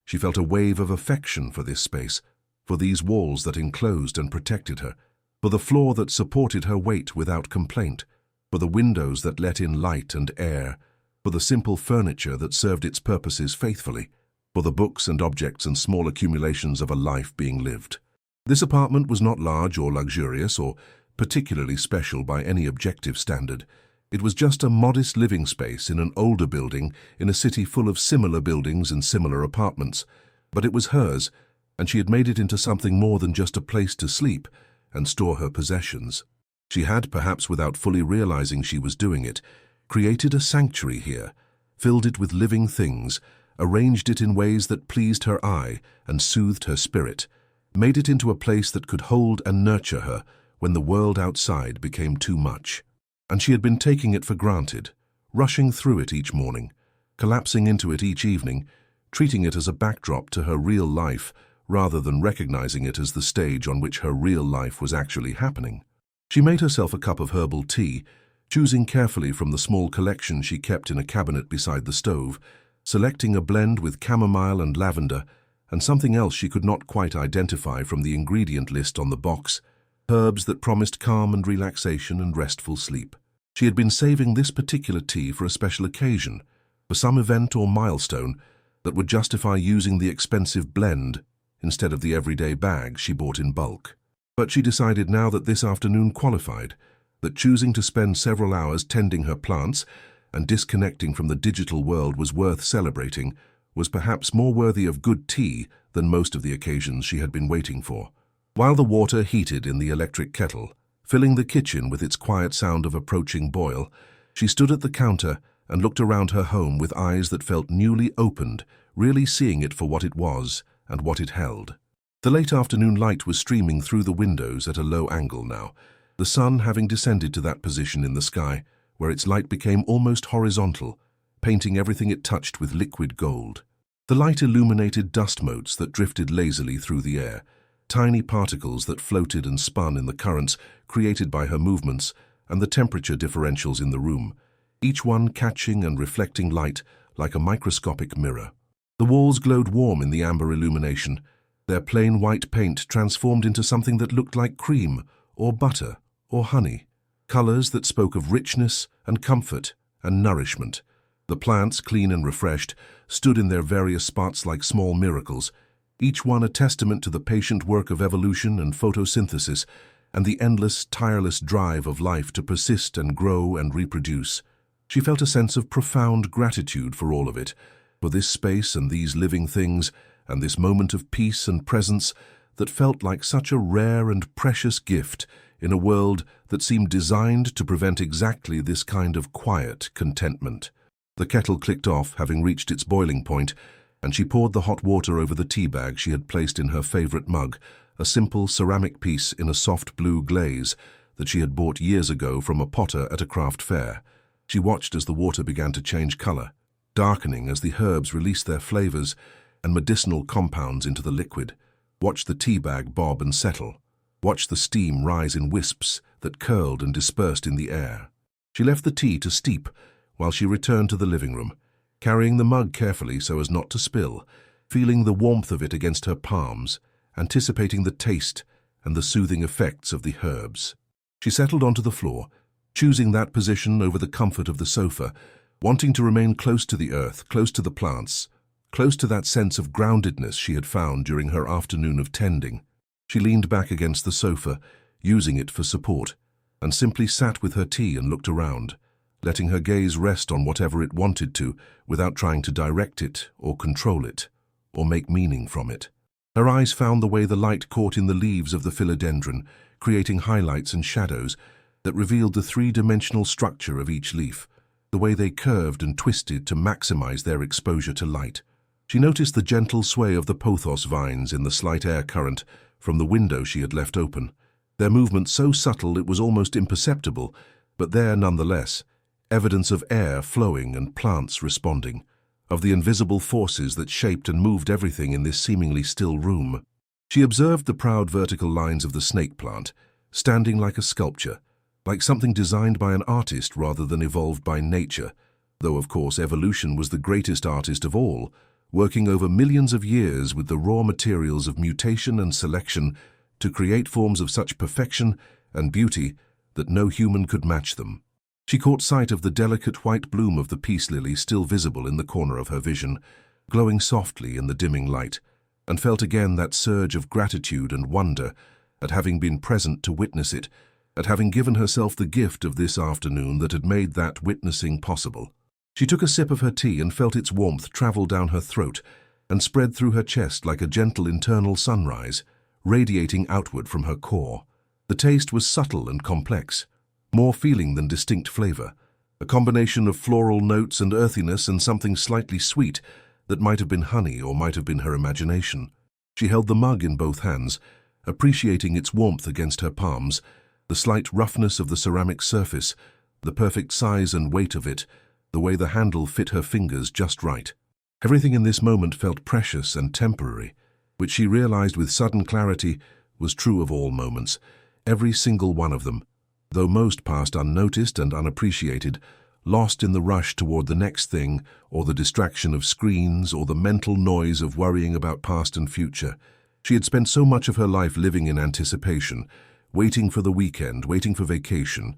She felt a wave of affection for this space, for these walls that enclosed and protected her, for the floor that supported her weight without complaint, for the windows that let in light and air, for the simple furniture that served its purposes faithfully, for the books and objects and small accumulations of a life being lived. This apartment was not large or luxurious or particularly special by any objective standard. It was just a modest living space in an older building in a city full of similar buildings and similar apartments. But it was hers, and she had made it into something more than just a place to sleep and store her possessions. She had, perhaps without fully realizing she was doing it, created a sanctuary here, filled it with living things, arranged it in ways that pleased her eye and soothed her spirit, made it into a place that could hold and nurture her when the world outside became too much. And she had been taking it for granted, rushing through it each morning, collapsing into it each evening, treating it as a backdrop to her real life rather than recognizing it as the stage on which her real life was actually happening. She made herself a cup of herbal tea, choosing carefully from the small collection she kept in a cabinet beside the stove, selecting a blend with chamomile and lavender, and something else she could not quite identify from the ingredient list on the box, herbs that promised calm and relaxation and restful sleep. She had been saving this particular tea for a special occasion, for some event or milestone that would justify using the expensive blend instead of the everyday bag she bought in bulk. But she decided now that this afternoon qualified, that choosing to spend several hours tending her plants and disconnecting from the digital world was worth celebrating, was perhaps more worthy of good tea than most of the occasions she had been waiting for. While the water heated in the electric kettle, filling the kitchen with its quiet sound of approaching boil, she stood at the counter and looked around her home with eyes that felt newly opened, really seeing it for what it was and what it held. The late afternoon light was streaming through the windows at a low angle now, the sun having descended to that position in the sky, where its light became almost horizontal, painting everything it touched with liquid gold. The light illuminated dust motes that drifted lazily through the air, tiny particles that floated and spun in the currents created by her movements and the temperature differentials in the room, each one catching and reflecting light like a microscopic mirror. The walls glowed warm in the amber illumination, their plain white paint transformed into something that looked like cream or butter or honey, colors that spoke of richness and comfort and nourishment. The plants, clean and refreshed, stood in their various spots like small miracles, each one a testament to the patient work of evolution and photosynthesis and the endless, tireless drive of life to persist and grow and reproduce. She felt a sense of profound gratitude for all of it, for this space and these living things and this moment of peace and presence that felt like such a rare and precious gift in a world that seemed designed to prevent exactly this kind of quiet contentment. The kettle clicked off, having reached its boiling point, and she poured the hot water over the tea bag she had placed in her favorite mug, a simple ceramic piece in a soft blue glaze that she had bought years ago from a potter at a craft fair. She watched as the water began to change color, darkening as the herbs released their flavors and medicinal compounds into the liquid, watched the tea bag bob and settle, watched the steam rise in wisps that curled and dispersed in the air. She left the tea to steep while she returned to the living room, carrying the mug carefully so as not to spill, feeling the warmth of it against her palms, anticipating the taste and the soothing effects of the herbs. She settled onto the floor, choosing that position over the comfort of the sofa, wanting to remain close to the earth, close to the plants, close to that sense of groundedness she had found during her afternoon of tending. She leaned back against the sofa, using it for support, and simply sat with her tea and looked around, letting her gaze rest on whatever it wanted to without trying to direct it or control it or make meaning from it. Her eyes found the way the light caught in the leaves of the philodendron, creating highlights and shadows that revealed the three-dimensional structure of each leaf, the way they curved and twisted to maximize their exposure to light. She noticed the gentle sway of the pothos vines in the slight air current from the window she had left open, their movement so subtle it was almost imperceptible, but there nonetheless, evidence of air flowing and plants responding, of the invisible forces that shaped and moved everything in this seemingly still room. She observed the proud vertical lines of the snake plant, standing like a sculpture, like something designed by an artist rather than evolved by nature, though of course evolution was the greatest artist of all, working over millions of years with the raw materials of mutation and selection to create forms of such perfection and beauty that no human could match them. She caught sight of the delicate white bloom of the peace lily still visible in the corner of her vision, glowing softly in the dimming light, and felt again that surge of gratitude and wonder at having been present to witness it, at having given herself the gift of this afternoon that had made that witnessing possible. She took a sip of her tea and felt its warmth travel down her throat and spread through her chest like a gentle internal sunrise, radiating outward from her core. The taste was subtle and complex, more feeling than distinct flavor, a combination of floral notes and earthiness and something slightly sweet that might have been honey or might have been her imagination. She held the mug in both hands, appreciating its warmth against her palms, the slight roughness of the ceramic surface, the perfect size and weight of it, the way the handle fit her fingers just right. Everything in this moment felt precious and temporary, which she realized with sudden clarity was true of all moments, every single one of them, though most passed unnoticed and unappreciated, lost in the rush toward the next thing or the distraction of screens or the mental noise of worrying about past and future. She had spent so much of her life living in anticipation, waiting for the weekend, waiting for vacation,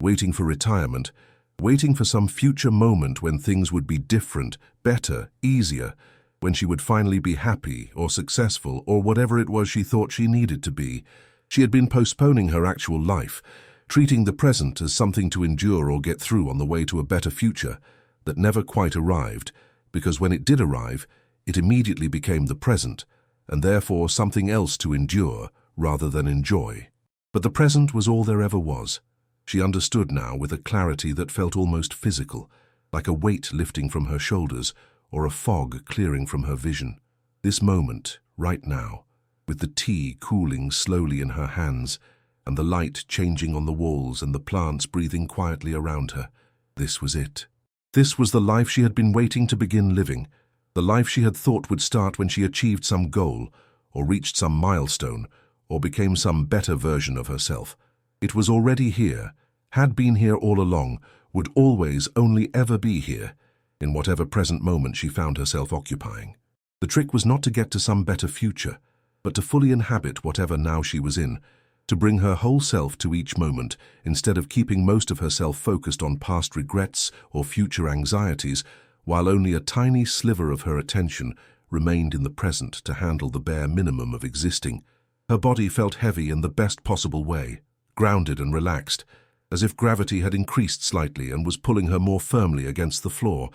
waiting for retirement, waiting for some future moment when things would be different, better, easier, when she would finally be happy or successful or whatever it was she thought she needed to be. She had been postponing her actual life, treating the present as something to endure or get through on the way to a better future that never quite arrived, because when it did arrive, it immediately became the present, and therefore something else to endure rather than enjoy. But the present was all there ever was. She understood now with a clarity that felt almost physical, like a weight lifting from her shoulders or a fog clearing from her vision. This moment, right now, with the tea cooling slowly in her hands and the light changing on the walls and the plants breathing quietly around her, this was it. This was the life she had been waiting to begin living, the life she had thought would start when she achieved some goal or reached some milestone or became some better version of herself. It was already here, had been here all along, would always only ever be here, in whatever present moment she found herself occupying. The trick was not to get to some better future, but to fully inhabit whatever now she was in, to bring her whole self to each moment instead of keeping most of herself focused on past regrets or future anxieties, while only a tiny sliver of her attention remained in the present to handle the bare minimum of existing. Her body felt heavy in the best possible way, grounded and relaxed, as if gravity had increased slightly and was pulling her more firmly against the floor,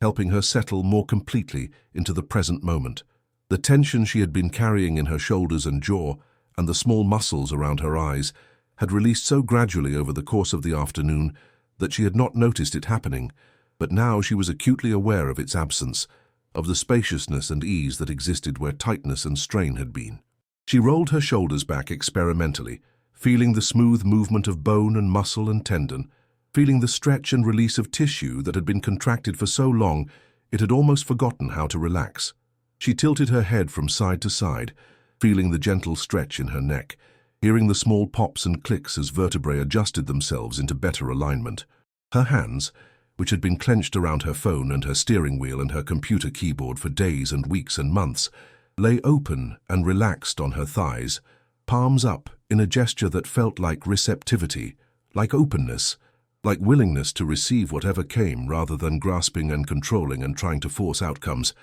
helping her settle more completely into the present moment. The tension she had been carrying in her shoulders and jaw, and the small muscles around her eyes, had released so gradually over the course of the afternoon that she had not noticed it happening, but now she was acutely aware of its absence, of the spaciousness and ease that existed where tightness and strain had been. She rolled her shoulders back experimentally, feeling the smooth movement of bone and muscle and tendon, feeling the stretch and release of tissue that had been contracted for so long it had almost forgotten how to relax. She tilted her head from side to side, feeling the gentle stretch in her neck, hearing the small pops and clicks as vertebrae adjusted themselves into better alignment. Her hands, which had been clenched around her phone and her steering wheel and her computer keyboard for days and weeks and months, lay open and relaxed on her thighs, palms up in a gesture that felt like receptivity, like openness, like willingness to receive whatever came rather than grasping and controlling and trying to force outcomes.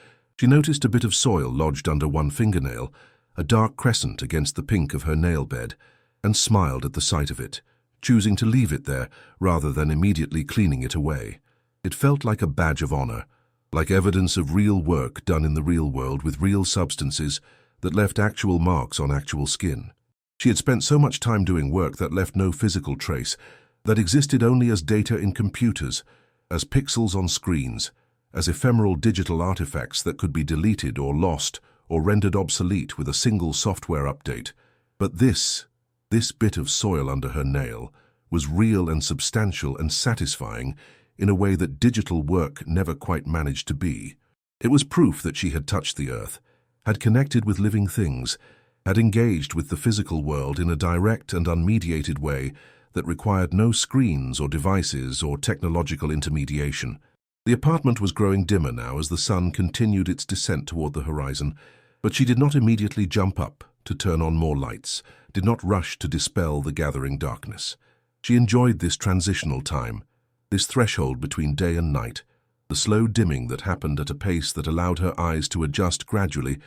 She noticed a bit of soil lodged under one fingernail, a dark crescent against the pink of her nail bed, and smiled at the sight of it, choosing to leave it there rather than immediately cleaning it away. It felt like a badge of honor, like evidence of real work done in the real world with real substances that left actual marks on actual skin. She had spent so much time doing work that left no physical trace, that existed only as data in computers, as pixels on screens, as ephemeral digital artifacts that could be deleted or lost or rendered obsolete with a single software update. But this bit of soil under her nail was real and substantial and satisfying in a way that digital work never quite managed to be. It was proof that she had touched the earth, had connected with living things, had engaged with the physical world in a direct and unmediated way that required no screens or devices or technological intermediation. The apartment was growing dimmer now as the sun continued its descent toward the horizon, but she did not immediately jump up to turn on more lights, did not rush to dispel the gathering darkness. She enjoyed this transitional time, this threshold between day and night, the slow dimming that happened at a pace that allowed her eyes to adjust gradually,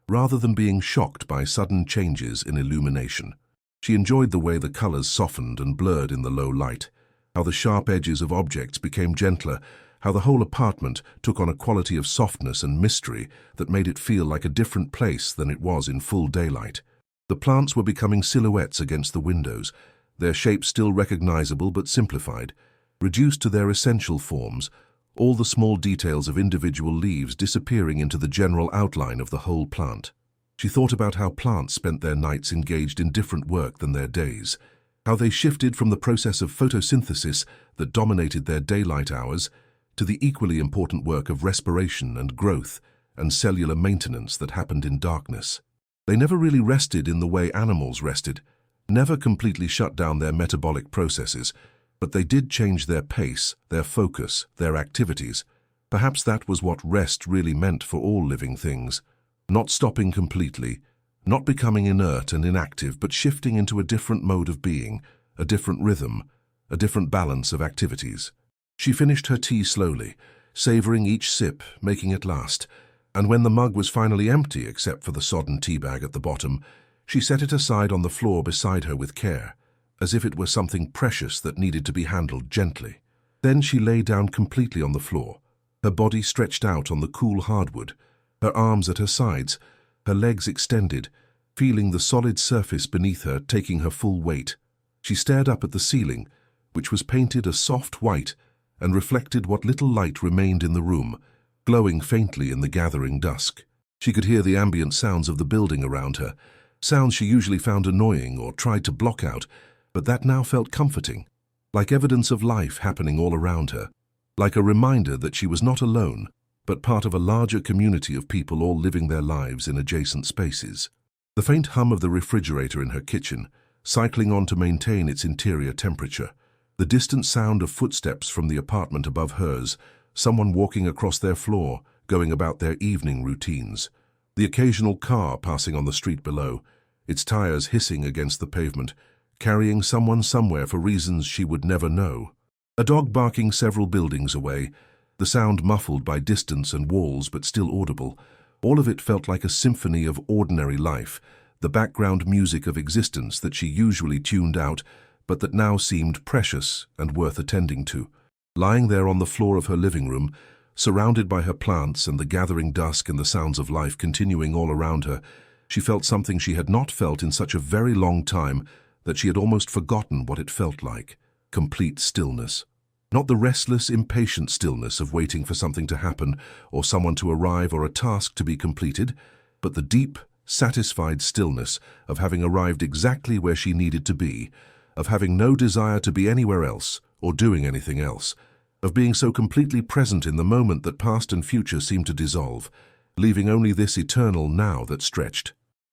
rather than being shocked by sudden changes in illumination. She enjoyed the way the colors softened and blurred in the low light, how the sharp edges of objects became gentler, how the whole apartment took on a quality of softness and mystery that made it feel like a different place than it was in full daylight. The plants were becoming silhouettes against the windows, their shapes still recognizable but simplified, reduced to their essential forms, all the small details of individual leaves disappearing into the general outline of the whole plant. She thought about how plants spent their nights engaged in different work than their days, how they shifted from the process of photosynthesis that dominated their daylight hours to the equally important work of respiration and growth and cellular maintenance that happened in darkness. They never really rested in the way animals rested, never completely shut down their metabolic processes, but they did change their pace, their focus, their activities. Perhaps that was what rest really meant for all living things. Not stopping completely, not becoming inert and inactive, but shifting into a different mode of being, a different rhythm, a different balance of activities. She finished her tea slowly, savoring each sip, making it last, and when the mug was finally empty except for the sodden tea bag at the bottom, she set it aside on the floor beside her with care, as if it were something precious that needed to be handled gently. Then she lay down completely on the floor, her body stretched out on the cool hardwood, her arms at her sides, her legs extended, feeling the solid surface beneath her taking her full weight. She stared up at the ceiling, which was painted a soft white and reflected what little light remained in the room, glowing faintly in the gathering dusk. She could hear the ambient sounds of the building around her, sounds she usually found annoying or tried to block out, but that now felt comforting, like evidence of life happening all around her, like a reminder that she was not alone, but part of a larger community of people all living their lives in adjacent spaces. The faint hum of the refrigerator in her kitchen, cycling on to maintain its interior temperature, the distant sound of footsteps from the apartment above hers, someone walking across their floor, going about their evening routines, the occasional car passing on the street below, its tires hissing against the pavement, carrying someone somewhere for reasons she would never know. A dog barking several buildings away, the sound muffled by distance and walls but still audible, all of it felt like a symphony of ordinary life, the background music of existence that she usually tuned out, but that now seemed precious and worth attending to. Lying there on the floor of her living room, surrounded by her plants and the gathering dusk and the sounds of life continuing all around her, she felt something she had not felt in such a very long time that she had almost forgotten what it felt like: complete stillness. Not the restless, impatient stillness of waiting for something to happen or someone to arrive or a task to be completed, but the deep, satisfied stillness of having arrived exactly where she needed to be, of having no desire to be anywhere else or doing anything else, of being so completely present in the moment that past and future seemed to dissolve, leaving only this eternal now that stretched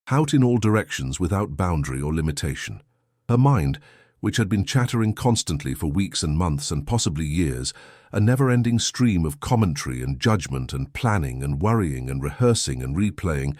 out in all directions without boundary or limitation. Her mind, which had been chattering constantly for weeks and months and possibly years, a never-ending stream of commentary and judgment and planning and worrying and rehearsing and replaying,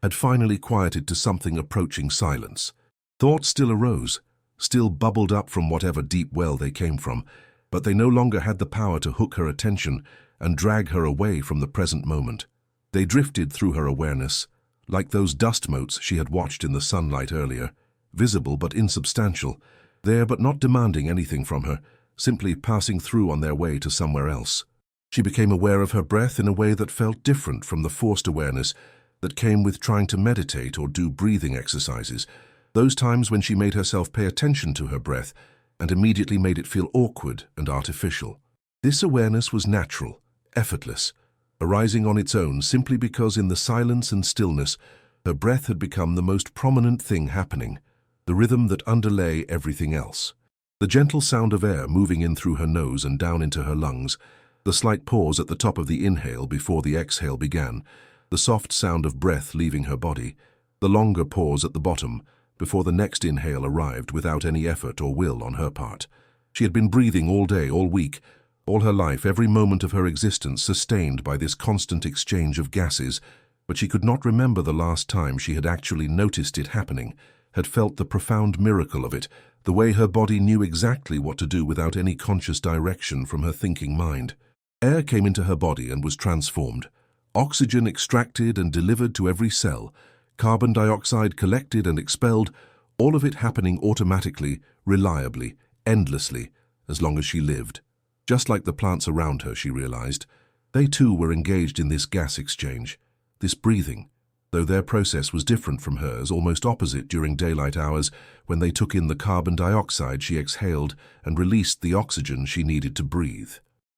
had finally quieted to something approaching silence. Thoughts still arose, still bubbled up from whatever deep well they came from, but they no longer had the power to hook her attention and drag her away from the present moment. They drifted through her awareness, like those dust motes she had watched in the sunlight earlier, visible but insubstantial, there but not demanding anything from her, simply passing through on their way to somewhere else. She became aware of her breath in a way that felt different from the forced awareness that came with trying to meditate or do breathing exercises, those times when she made herself pay attention to her breath and immediately made it feel awkward and artificial. This awareness was natural, effortless, arising on its own simply because in the silence and stillness, her breath had become the most prominent thing happening, the rhythm that underlay everything else. The gentle sound of air moving in through her nose and down into her lungs, the slight pause at the top of the inhale before the exhale began, the soft sound of breath leaving her body, the longer pause at the bottom before the next inhale arrived without any effort or will on her part. She had been breathing all day, all week, All her life, every moment of her existence sustained by this constant exchange of gases, but she could not remember the last time she had actually noticed it happening, had felt the profound miracle of it, the way her body knew exactly what to do without any conscious direction from her thinking mind. Air came into her body and was transformed. Oxygen extracted and delivered to every cell. Carbon dioxide collected and expelled, all of it happening automatically, reliably, endlessly, as long as she lived. Just like the plants around her, she realized, they too were engaged in this gas exchange, this breathing, though their process was different from hers, almost opposite during daylight hours when they took in the carbon dioxide she exhaled and released the oxygen she needed to breathe.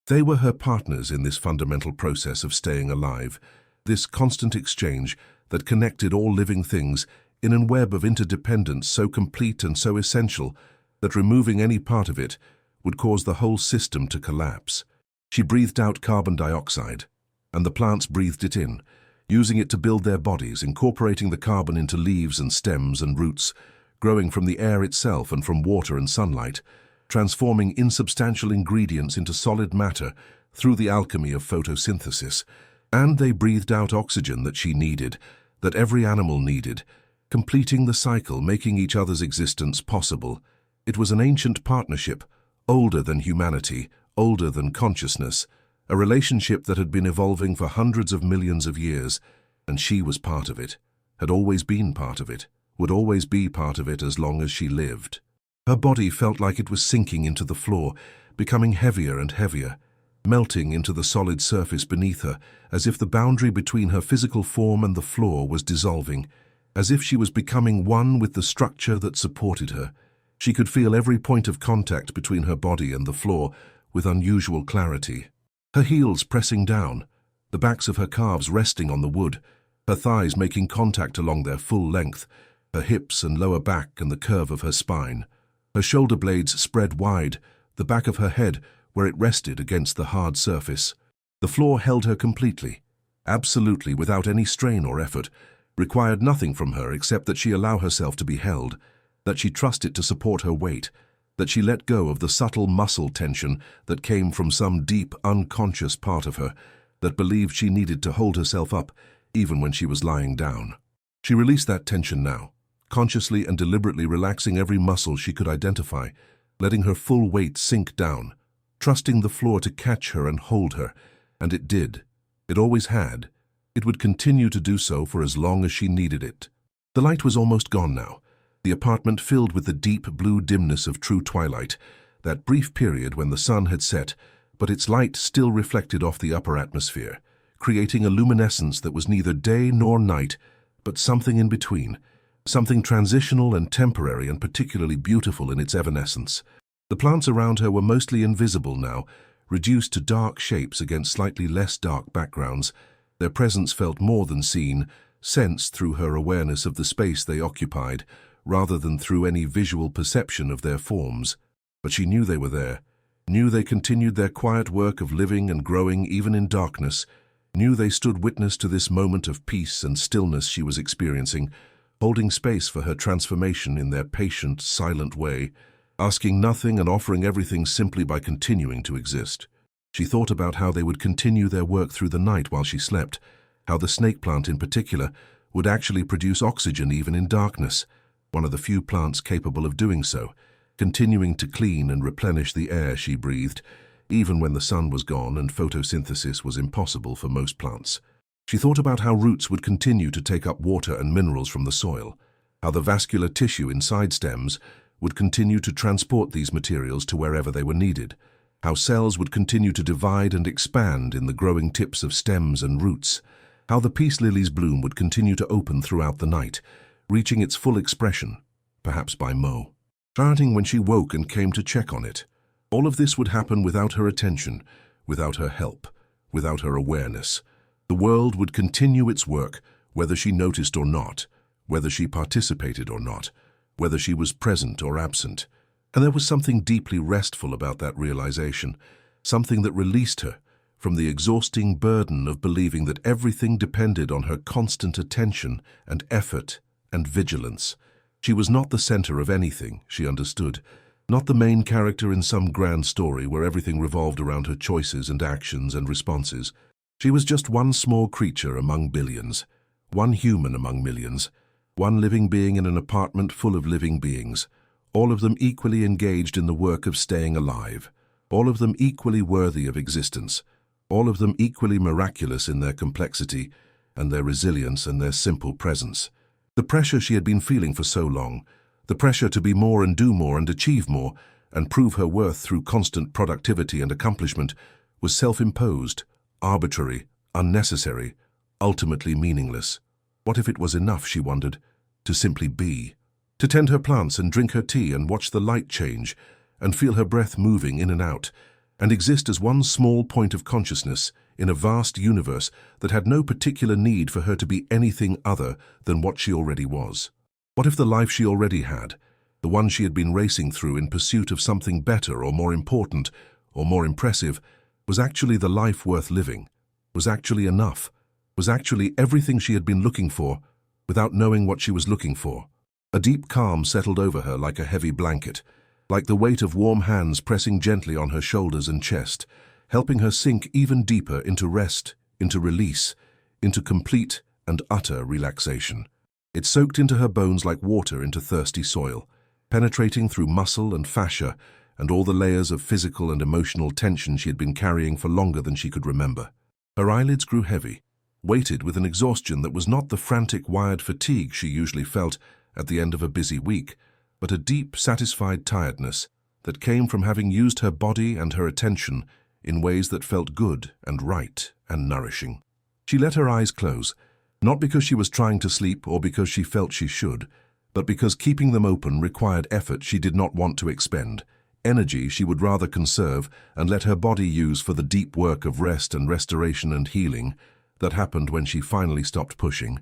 They were her partners in this fundamental process of staying alive, this constant exchange that connected all living things in a web of interdependence so complete and so essential that removing any part of it would cause the whole system to collapse. She breathed out carbon dioxide, and the plants breathed it in, using it to build their bodies, incorporating the carbon into leaves and stems and roots, growing from the air itself and from water and sunlight, transforming insubstantial ingredients into solid matter through the alchemy of photosynthesis. And they breathed out oxygen that she needed, that every animal needed, completing the cycle, making each other's existence possible. It was an ancient partnership, older than humanity, older than consciousness, a relationship that had been evolving for hundreds of millions of years, and she was part of it, had always been part of it, would always be part of it as long as she lived. Her body felt like it was sinking into the floor, becoming heavier and heavier, melting into the solid surface beneath her, as if the boundary between her physical form and the floor was dissolving, as if she was becoming one with the structure that supported her. She could feel every point of contact between her body and the floor with unusual clarity. Her heels pressing down, the backs of her calves resting on the wood, her thighs making contact along their full length, her hips and lower back and the curve of her spine. Her shoulder blades spread wide, the back of her head where it rested against the hard surface. The floor held her completely, absolutely, without any strain or effort, required nothing from her except that she allow herself to be held, that she trust it to support her weight, that she let go of the subtle muscle tension that came from some deep, unconscious part of her that believed she needed to hold herself up even when she was lying down. She released that tension now, consciously and deliberately relaxing every muscle she could identify, letting her full weight sink down, trusting the floor to catch her and hold her, and it did. It always had. It would continue to do so for as long as she needed it. The light was almost gone now, the apartment filled with the deep blue dimness of true twilight, that brief period when the sun had set, but its light still reflected off the upper atmosphere, creating a luminescence that was neither day nor night, but something in between, something transitional and temporary and particularly beautiful in its evanescence. The plants around her were mostly invisible now, reduced to dark shapes against slightly less dark backgrounds. Their presence felt more than seen, sensed through her awareness of the space they occupied, rather than through any visual perception of their forms. But she knew they were there, knew they continued their quiet work of living and growing even in darkness, knew they stood witness to this moment of peace and stillness she was experiencing, holding space for her transformation in their patient, silent way, asking nothing and offering everything simply by continuing to exist. She thought about how they would continue their work through the night while she slept, how the snake plant in particular would actually produce oxygen even in darkness, one of the few plants capable of doing so, continuing to clean and replenish the air she breathed, even when the sun was gone and photosynthesis was impossible for most plants. She thought about how roots would continue to take up water and minerals from the soil, how the vascular tissue inside stems would continue to transport these materials to wherever they were needed, how cells would continue to divide and expand in the growing tips of stems and roots, how the peace lily's bloom would continue to open throughout the night, reaching its full expression, perhaps by starting when she woke and came to check on it. All of this would happen without her attention, without her help, without her awareness. The world would continue its work, whether she noticed or not, whether she participated or not, whether she was present or absent. And there was something deeply restful about that realization, something that released her from the exhausting burden of believing that everything depended on her constant attention and effort and vigilance. She was not the center of anything, she understood, Not the main character in some grand story where everything revolved around her choices and actions and responses. She was just one small creature among billions, one human among millions, one living being in an apartment full of living beings, all of them equally engaged in the work of staying alive, all of them equally worthy of existence, all of them equally miraculous in their complexity and their resilience and their simple presence. The pressure she had been feeling for so long, the pressure to be more and do more and achieve more and prove her worth through constant productivity and accomplishment, was self-imposed, arbitrary, unnecessary, ultimately meaningless. What if it was enough, she wondered, to simply be? To tend her plants and drink her tea and watch the light change and feel her breath moving in and out, and exist as one small point of consciousness in a vast universe that had no particular need for her to be anything other than what she already was. What if the life she already had, the one she had been racing through in pursuit of something better or more important or more impressive, was actually the life worth living, was actually enough, was actually everything she had been looking for without knowing what she was looking for? A deep calm settled over her like a heavy blanket, like the weight of warm hands pressing gently on her shoulders and chest, helping her sink even deeper into rest, into release, into complete and utter relaxation. It soaked into her bones like water into thirsty soil, penetrating through muscle and fascia and all the layers of physical and emotional tension she had been carrying for longer than she could remember. Her eyelids grew heavy, weighted with an exhaustion that was not the frantic, wired fatigue she usually felt at the end of a busy week, but a deep, satisfied tiredness that came from having used her body and her attention in ways that felt good and right and nourishing. She let her eyes close, not because she was trying to sleep or because she felt she should, but because keeping them open required effort she did not want to expend, energy she would rather conserve and let her body use for the deep work of rest and restoration and healing that happened when she finally stopped pushing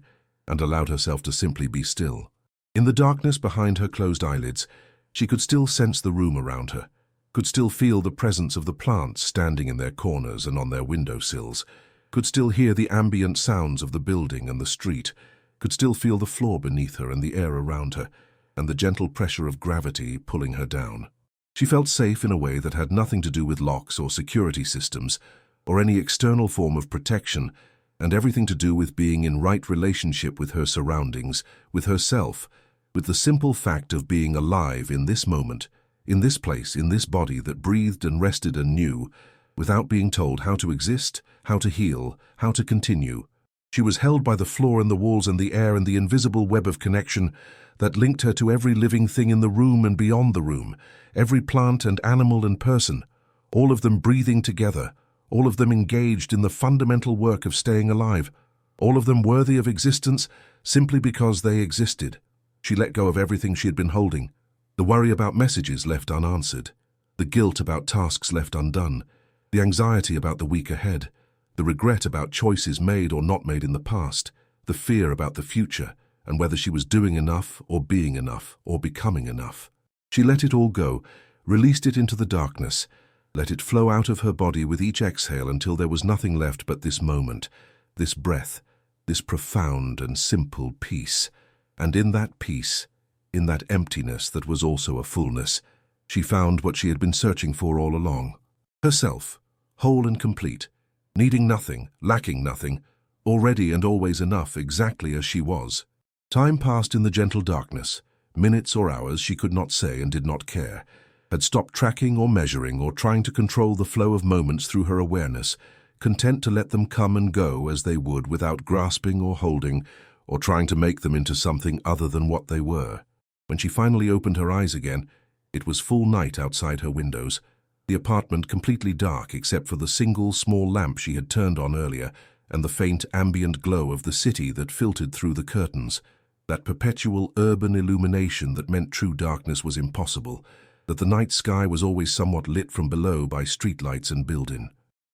and allowed herself to simply be still. In the darkness behind her closed eyelids, she could still sense the room around her, could still feel the presence of the plants standing in their corners and on their windowsills, could still hear the ambient sounds of the building and the street, could still feel the floor beneath her and the air around her, and the gentle pressure of gravity pulling her down. She felt safe in a way that had nothing to do with locks or security systems, or any external form of protection, and everything to do with being in right relationship with her surroundings, with herself, with the simple fact of being alive in this moment, in this place, in this body that breathed and rested and knew, without being told how to exist, how to heal, how to continue. She was held by the floor and the walls and the air and the invisible web of connection that linked her to every living thing in the room and beyond the room, every plant and animal and person, all of them breathing together, all of them engaged in the fundamental work of staying alive, all of them worthy of existence simply because they existed. She let go of everything she had been holding, the worry about messages left unanswered, the guilt about tasks left undone, the anxiety about the week ahead, the regret about choices made or not made in the past, the fear about the future and whether she was doing enough or being enough or becoming enough. She let it all go, released it into the darkness, let it flow out of her body with each exhale until there was nothing left but this moment, this breath, this profound and simple peace. And in that peace, in that emptiness that was also a fullness, she found what she had been searching for all along. Herself, whole and complete, needing nothing, lacking nothing, already and always enough exactly as she was. Time passed in the gentle darkness. Minutes or hours she could not say and did not care, had stopped tracking or measuring or trying to control the flow of moments through her awareness, content to let them come and go as they would without grasping or holding or trying to make them into something other than what they were. When she finally opened her eyes again, it was full night outside her windows, the apartment completely dark except for the single small lamp she had turned on earlier and the faint ambient glow of the city that filtered through the curtains, that perpetual urban illumination that meant true darkness was impossible, that the night sky was always somewhat lit from below by streetlights and building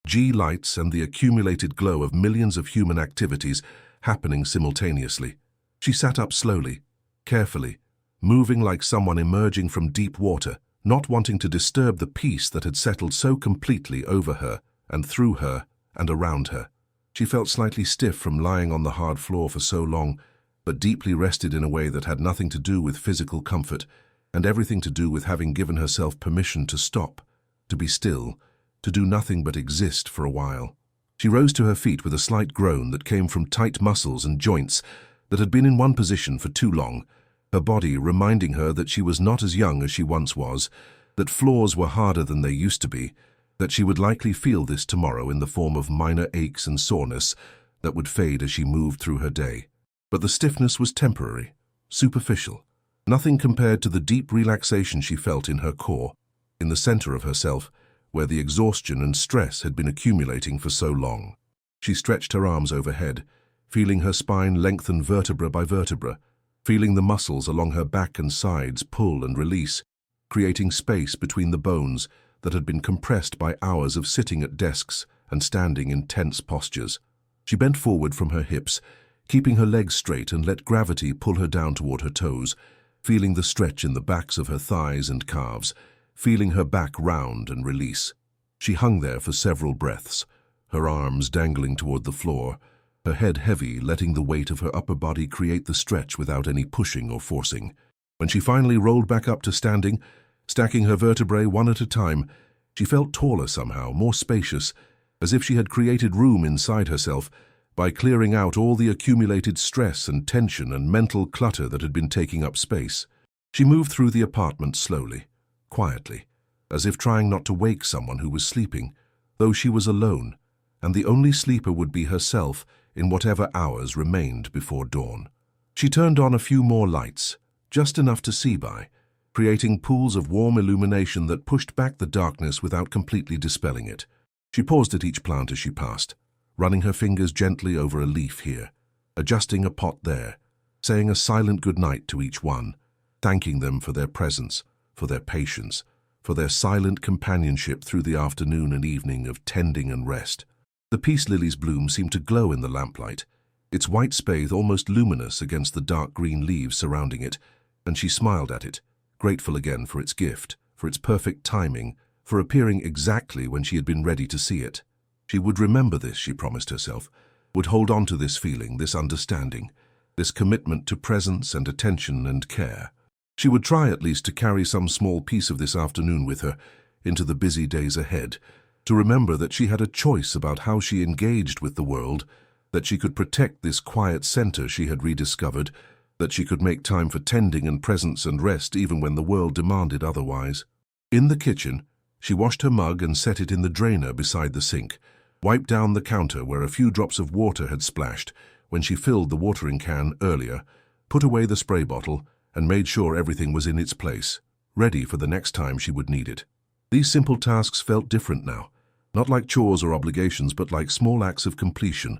G-lights and the accumulated glow of millions of human activities happening simultaneously. She sat up slowly, carefully, moving like someone emerging from deep water, not wanting to disturb the peace that had settled so completely over her and through her and around her. She felt slightly stiff from lying on the hard floor for so long, but deeply rested in a way that had nothing to do with physical comfort, and everything to do with having given herself permission to stop, to be still, to do nothing but exist for a while. She rose to her feet with a slight groan that came from tight muscles and joints that had been in one position for too long, her body reminding her that she was not as young as she once was, that floors were harder than they used to be, that she would likely feel this tomorrow in the form of minor aches and soreness that would fade as she moved through her day. But the stiffness was temporary, superficial, nothing compared to the deep relaxation she felt in her core, in the center of herself, where the exhaustion and stress had been accumulating for so long. She stretched her arms overhead, feeling her spine lengthen vertebra by vertebra, feeling the muscles along her back and sides pull and release, creating space between the bones that had been compressed by hours of sitting at desks and standing in tense postures. She bent forward from her hips, keeping her legs straight, and let gravity pull her down toward her toes, feeling the stretch in the backs of her thighs and calves, feeling her back round and release. She hung there for several breaths, her arms dangling toward the floor, her head heavy, letting the weight of her upper body create the stretch without any pushing or forcing. When she finally rolled back up to standing, stacking her vertebrae one at a time, she felt taller somehow, more spacious, as if she had created room inside herself by clearing out all the accumulated stress and tension and mental clutter that had been taking up space. She moved through the apartment slowly, quietly, as if trying not to wake someone who was sleeping, though she was alone, and the only sleeper would be herself in whatever hours remained before dawn. She turned on a few more lights, just enough to see by, creating pools of warm illumination that pushed back the darkness without completely dispelling it. She paused at each plant as she passed, running her fingers gently over a leaf here, adjusting a pot there, saying a silent goodnight to each one, thanking them for their presence, for their patience, for their silent companionship through the afternoon and evening of tending and rest. The peace lily's bloom seemed to glow in the lamplight, its white spathe almost luminous against the dark green leaves surrounding it, and she smiled at it, grateful again for its gift, for its perfect timing, for appearing exactly when she had been ready to see it. She would remember this, she promised herself, would hold on to this feeling, this understanding, this commitment to presence and attention and care. She would try at least to carry some small piece of this afternoon with her into the busy days ahead, to remember that she had a choice about how she engaged with the world, that she could protect this quiet center she had rediscovered, that she could make time for tending and presence and rest even when the world demanded otherwise. In the kitchen, she washed her mug and set it in the drainer beside the sink, wiped down the counter where a few drops of water had splashed when she filled the watering can earlier, put away the spray bottle, and made sure everything was in its place, ready for the next time she would need it. These simple tasks felt different now, not like chores or obligations, but like small acts of completion,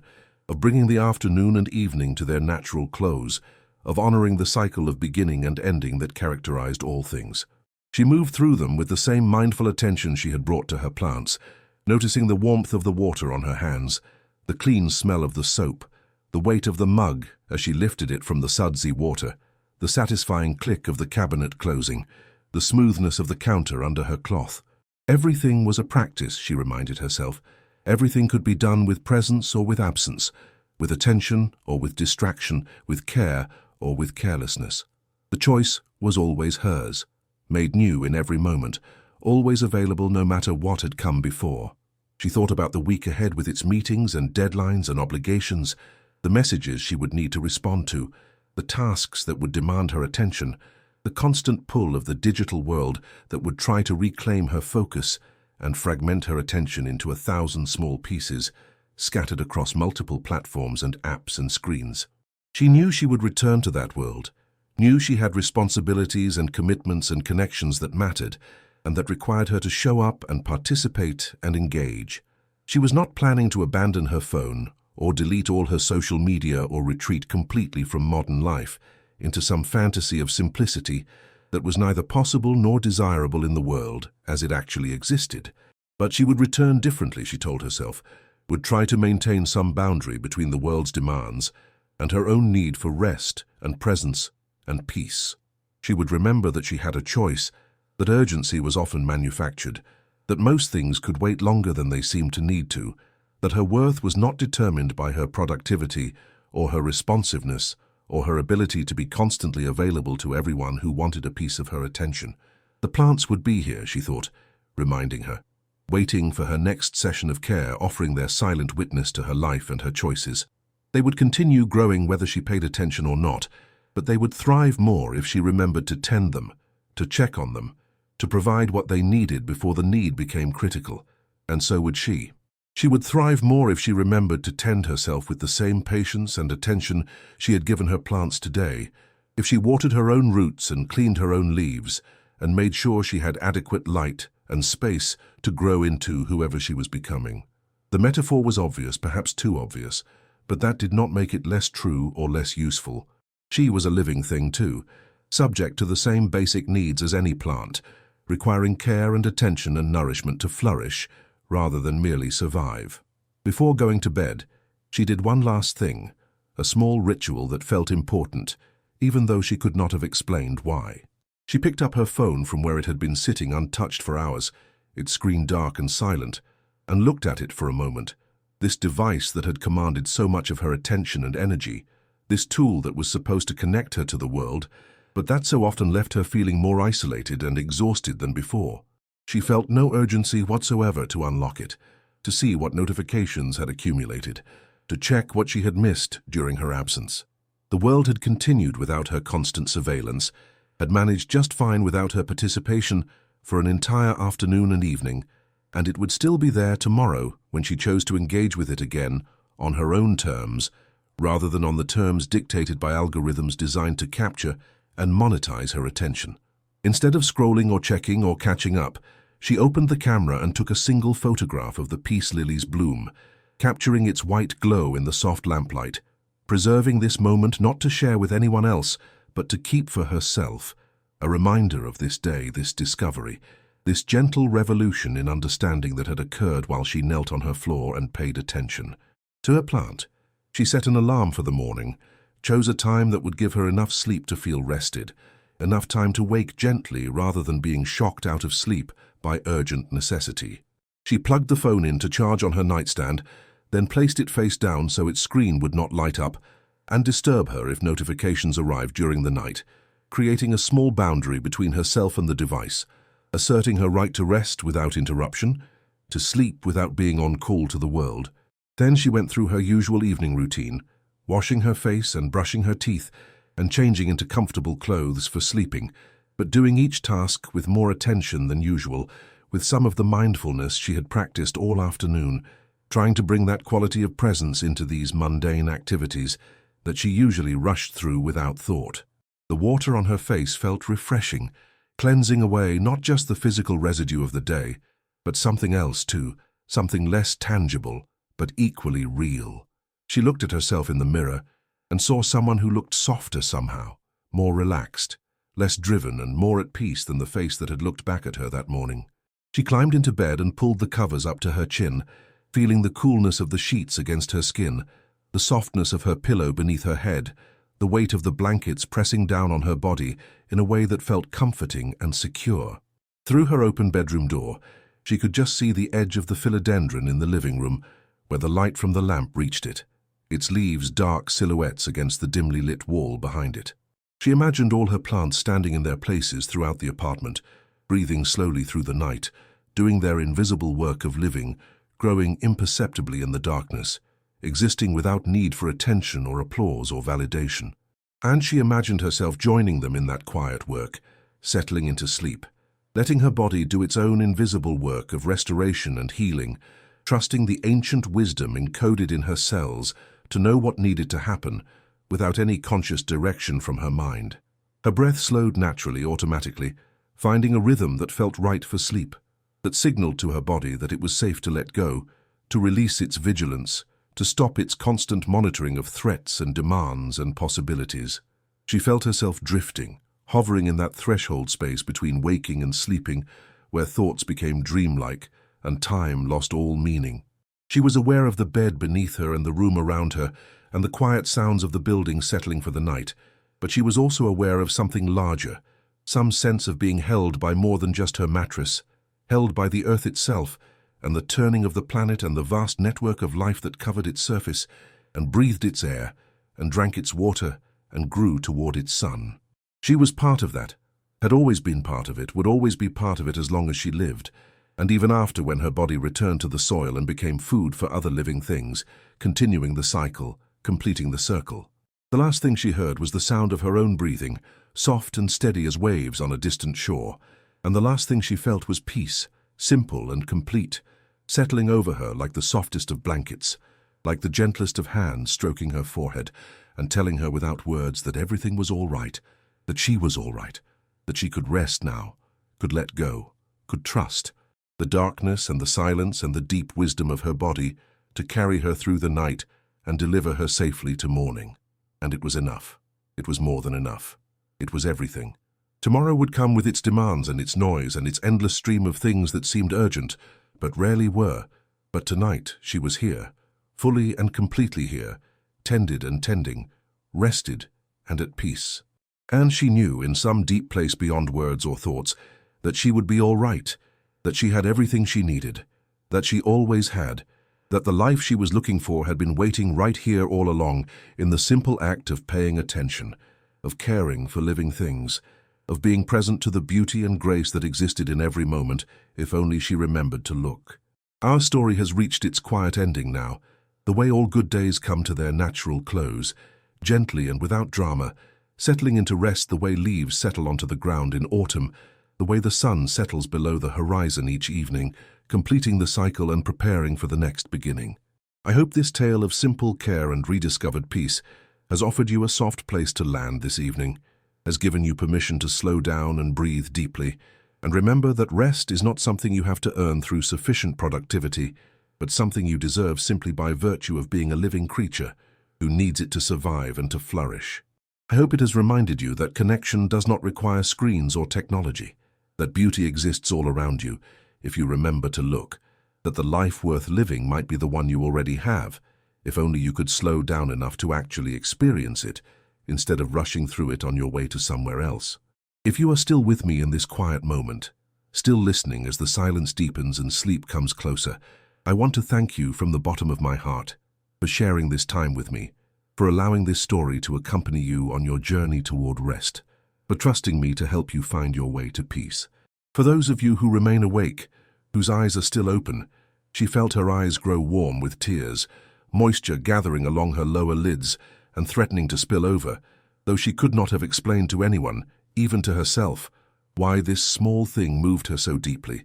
of bringing the afternoon and evening to their natural close, of honoring the cycle of beginning and ending that characterized all things. She moved through them with the same mindful attention she had brought to her plants, noticing the warmth of the water on her hands, the clean smell of the soap, the weight of the mug as she lifted it from the sudsy water, the satisfying click of the cabinet closing, the smoothness of the counter under her cloth. Everything was a practice, she reminded herself. Everything could be done with presence or with absence, with attention or with distraction, with care or with carelessness. The choice was always hers, made new in every moment, always available no matter what had come before. She thought about the week ahead with its meetings and deadlines and obligations, the messages she would need to respond to, the tasks that would demand her attention, the constant pull of the digital world that would try to reclaim her focus and fragment her attention into 1,000 small pieces, scattered across multiple platforms and apps and screens. She knew she would return to that world, knew she had responsibilities and commitments and connections that mattered, and that required her to show up and participate and engage. She was not planning to abandon her phone or delete all her social media or retreat completely from modern life into some fantasy of simplicity that was neither possible nor desirable in the world as it actually existed. But she would return differently, she told herself, would try to maintain some boundary between the world's demands and her own need for rest and presence and peace. She would remember that she had a choice, that urgency was often manufactured, that most things could wait longer than they seemed to need to, that her worth was not determined by her productivity or her responsiveness or her ability to be constantly available to everyone who wanted a piece of her attention. The plants would be here, she thought, reminding her, waiting for her next session of care, offering their silent witness to her life and her choices. They would continue growing whether she paid attention or not, but they would thrive more if she remembered to tend them, to check on them, to provide what they needed before the need became critical. And so would she. She would thrive more if she remembered to tend herself with the same patience and attention she had given her plants today, if she watered her own roots and cleaned her own leaves, and made sure she had adequate light and space to grow into whoever she was becoming. The metaphor was obvious, perhaps too obvious, but that did not make it less true or less useful. She was a living thing too, subject to the same basic needs as any plant, requiring care and attention and nourishment to flourish, rather than merely survive. Before going to bed, she did one last thing, a small ritual that felt important, even though she could not have explained why. She picked up her phone from where it had been sitting untouched for hours, its screen dark and silent, and looked at it for a moment. This device that had commanded so much of her attention and energy, this tool that was supposed to connect her to the world, but that so often left her feeling more isolated and exhausted than before. She felt no urgency whatsoever to unlock it, to see what notifications had accumulated, to check what she had missed during her absence. The world had continued without her constant surveillance, had managed just fine without her participation for an entire afternoon and evening, and it would still be there tomorrow when she chose to engage with it again on her own terms, rather than on the terms dictated by algorithms designed to capture and monetize her attention. Instead of scrolling or checking or catching up, she opened the camera and took a single photograph of the peace lily's bloom, capturing its white glow in the soft lamplight, preserving this moment not to share with anyone else, but to keep for herself, a reminder of this day, this discovery, this gentle revolution in understanding that had occurred while she knelt on her floor and paid attention. To her plant, she set an alarm for the morning, chose a time that would give her enough sleep to feel rested, enough time to wake gently rather than being shocked out of sleep by urgent necessity. She plugged the phone in to charge on her nightstand, then placed it face down so its screen would not light up and disturb her if notifications arrived during the night, creating a small boundary between herself and the device, asserting her right to rest without interruption, to sleep without being on call to the world. Then she went through her usual evening routine, washing her face and brushing her teeth and changing into comfortable clothes for sleeping, but doing each task with more attention than usual, with some of the mindfulness she had practiced all afternoon, trying to bring that quality of presence into these mundane activities that she usually rushed through without thought. The water on her face felt refreshing, cleansing away not just the physical residue of the day, but something else too, something less tangible, but equally real. She looked at herself in the mirror and saw someone who looked softer somehow, more relaxed, less driven and more at peace than the face that had looked back at her that morning. She climbed into bed and pulled the covers up to her chin, feeling the coolness of the sheets against her skin, the softness of her pillow beneath her head, the weight of the blankets pressing down on her body in a way that felt comforting and secure. Through her open bedroom door, she could just see the edge of the philodendron in the living room, where the light from the lamp reached it, its leaves dark silhouettes against the dimly lit wall behind it. She imagined all her plants standing in their places throughout the apartment, breathing slowly through the night, doing their invisible work of living, growing imperceptibly in the darkness, existing without need for attention or applause or validation. And she imagined herself joining them in that quiet work, settling into sleep, letting her body do its own invisible work of restoration and healing, trusting the ancient wisdom encoded in her cells to know what needed to happen without any conscious direction from her mind. Her breath slowed naturally, automatically, finding a rhythm that felt right for sleep, that signaled to her body that it was safe to let go, to release its vigilance, to stop its constant monitoring of threats and demands and possibilities. She felt herself drifting, hovering in that threshold space between waking and sleeping, where thoughts became dreamlike and time lost all meaning. She was aware of the bed beneath her and the room around her and the quiet sounds of the building settling for the night, but she was also aware of something larger, some sense of being held by more than just her mattress, held by the earth itself and the turning of the planet and the vast network of life that covered its surface and breathed its air and drank its water and grew toward its sun. She was part of that, had always been part of it, would always be part of it as long as she lived, and even after, when her body returned to the soil and became food for other living things, continuing the cycle, completing the circle. The last thing she heard was the sound of her own breathing, soft and steady as waves on a distant shore, and the last thing she felt was peace, simple and complete, settling over her like the softest of blankets, like the gentlest of hands stroking her forehead and telling her without words that everything was all right, that she was all right, that she could rest now, could let go, could trust the darkness and the silence and the deep wisdom of her body to carry her through the night and deliver her safely to morning. And it was enough. It was more than enough. It was everything. Tomorrow would come with its demands and its noise and its endless stream of things that seemed urgent, but rarely were. But tonight she was here, fully and completely here, tended and tending, rested and at peace. And she knew, in some deep place beyond words or thoughts, that she would be all right, that she had everything she needed, that she always had, that the life she was looking for had been waiting right here all along in the simple act of paying attention, of caring for living things, of being present to the beauty and grace that existed in every moment, if only she remembered to look. Our story has reached its quiet ending now, the way all good days come to their natural close, gently and without drama, settling into rest the way leaves settle onto the ground in autumn, the way the sun settles below the horizon each evening, completing the cycle and preparing for the next beginning. I hope this tale of simple care and rediscovered peace has offered you a soft place to land this evening, has given you permission to slow down and breathe deeply, and remember that rest is not something you have to earn through sufficient productivity, but something you deserve simply by virtue of being a living creature who needs it to survive and to flourish. I hope it has reminded you that connection does not require screens or technology, that beauty exists all around you if you remember to look, that the life worth living might be the one you already have, if only you could slow down enough to actually experience it, instead of rushing through it on your way to somewhere else. If you are still with me in this quiet moment, still listening as the silence deepens and sleep comes closer, I want to thank you from the bottom of my heart for sharing this time with me, for allowing this story to accompany you on your journey toward rest, for trusting me to help you find your way to peace. For those of you who remain awake, whose eyes are still open, she felt her eyes grow warm with tears, moisture gathering along her lower lids and threatening to spill over, though she could not have explained to anyone, even to herself, why this small thing moved her so deeply,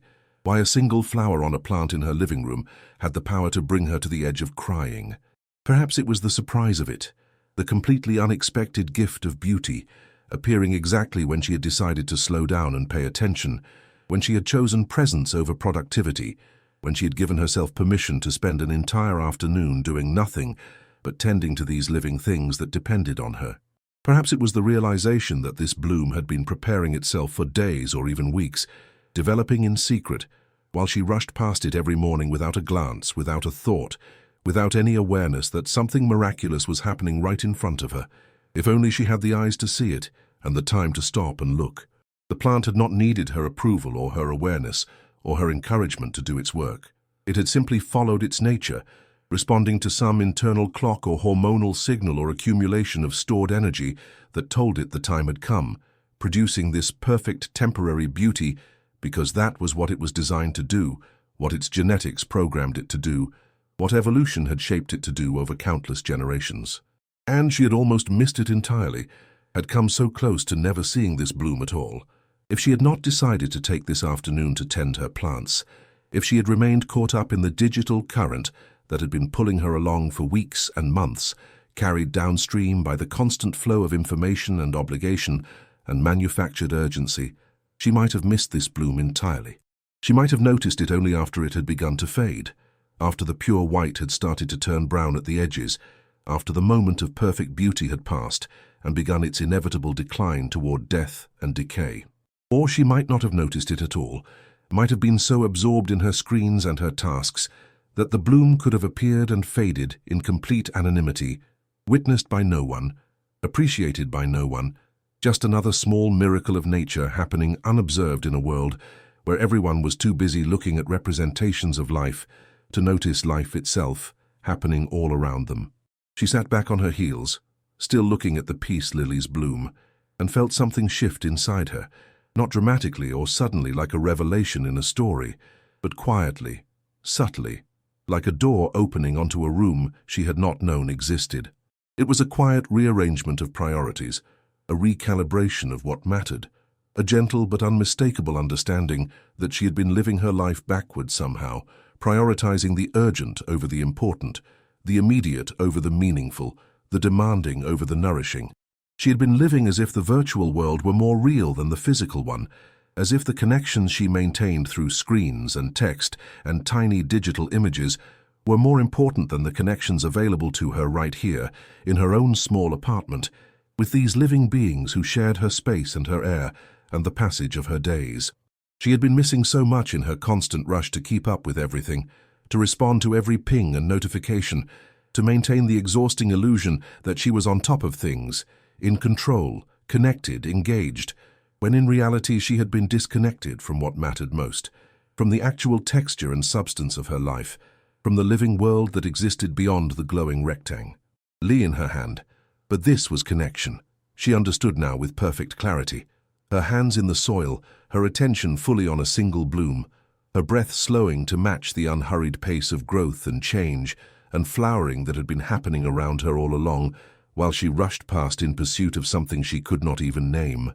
why a single flower on a plant in her living room had the power to bring her to the edge of crying. Perhaps it was the surprise of it, the completely unexpected gift of beauty, appearing exactly when she had decided to slow down and pay attention, when she had chosen presence over productivity, when she had given herself permission to spend an entire afternoon doing nothing but tending to these living things that depended on her. Perhaps it was the realization that this bloom had been preparing itself for days or even weeks, developing in secret, while she rushed past it every morning without a glance, without a thought, without any awareness that something miraculous was happening right in front of her, if only she had the eyes to see it and the time to stop and look. The plant had not needed her approval or her awareness or her encouragement to do its work. It had simply followed its nature, responding to some internal clock or hormonal signal or accumulation of stored energy that told it the time had come, producing this perfect temporary beauty because that was what it was designed to do, what its genetics programmed it to do, what evolution had shaped it to do over countless generations. And she had almost missed it entirely, had come so close to never seeing this bloom at all. If she had not decided to take this afternoon to tend her plants, if she had remained caught up in the digital current that had been pulling her along for weeks and months, carried downstream by the constant flow of information and obligation and manufactured urgency, she might have missed this bloom entirely. She might have noticed it only after it had begun to fade, after the pure white had started to turn brown at the edges, after the moment of perfect beauty had passed and begun its inevitable decline toward death and decay. Or she might not have noticed it at all, might have been so absorbed in her screens and her tasks that the bloom could have appeared and faded in complete anonymity, witnessed by no one, appreciated by no one, just another small miracle of nature happening unobserved in a world where everyone was too busy looking at representations of life to notice life itself happening all around them. She sat back on her heels, still looking at the peace lily's bloom, and felt something shift inside her, not dramatically or suddenly like a revelation in a story, but quietly, subtly, like a door opening onto a room she had not known existed. It was a quiet rearrangement of priorities, a recalibration of what mattered, a gentle but unmistakable understanding that she had been living her life backward somehow, prioritizing the urgent over the important, the immediate over the meaningful, the demanding over the nourishing. She had been living as if the virtual world were more real than the physical one, as if the connections she maintained through screens and text and tiny digital images were more important than the connections available to her right here, in her own small apartment, with these living beings who shared her space and her air and the passage of her days. She had been missing so much in her constant rush to keep up with everything, to respond to every ping and notification, to maintain the exhausting illusion that she was on top of things, in control, connected, engaged, when in reality she had been disconnected from what mattered most, from the actual texture and substance of her life, from the living world that existed beyond the glowing rectangle. Lee in her hand, but this was connection. She understood now with perfect clarity. Her hands in the soil, her attention fully on a single bloom, her breath slowing to match the unhurried pace of growth and change and flowering that had been happening around her all along, while she rushed past in pursuit of something she could not even name.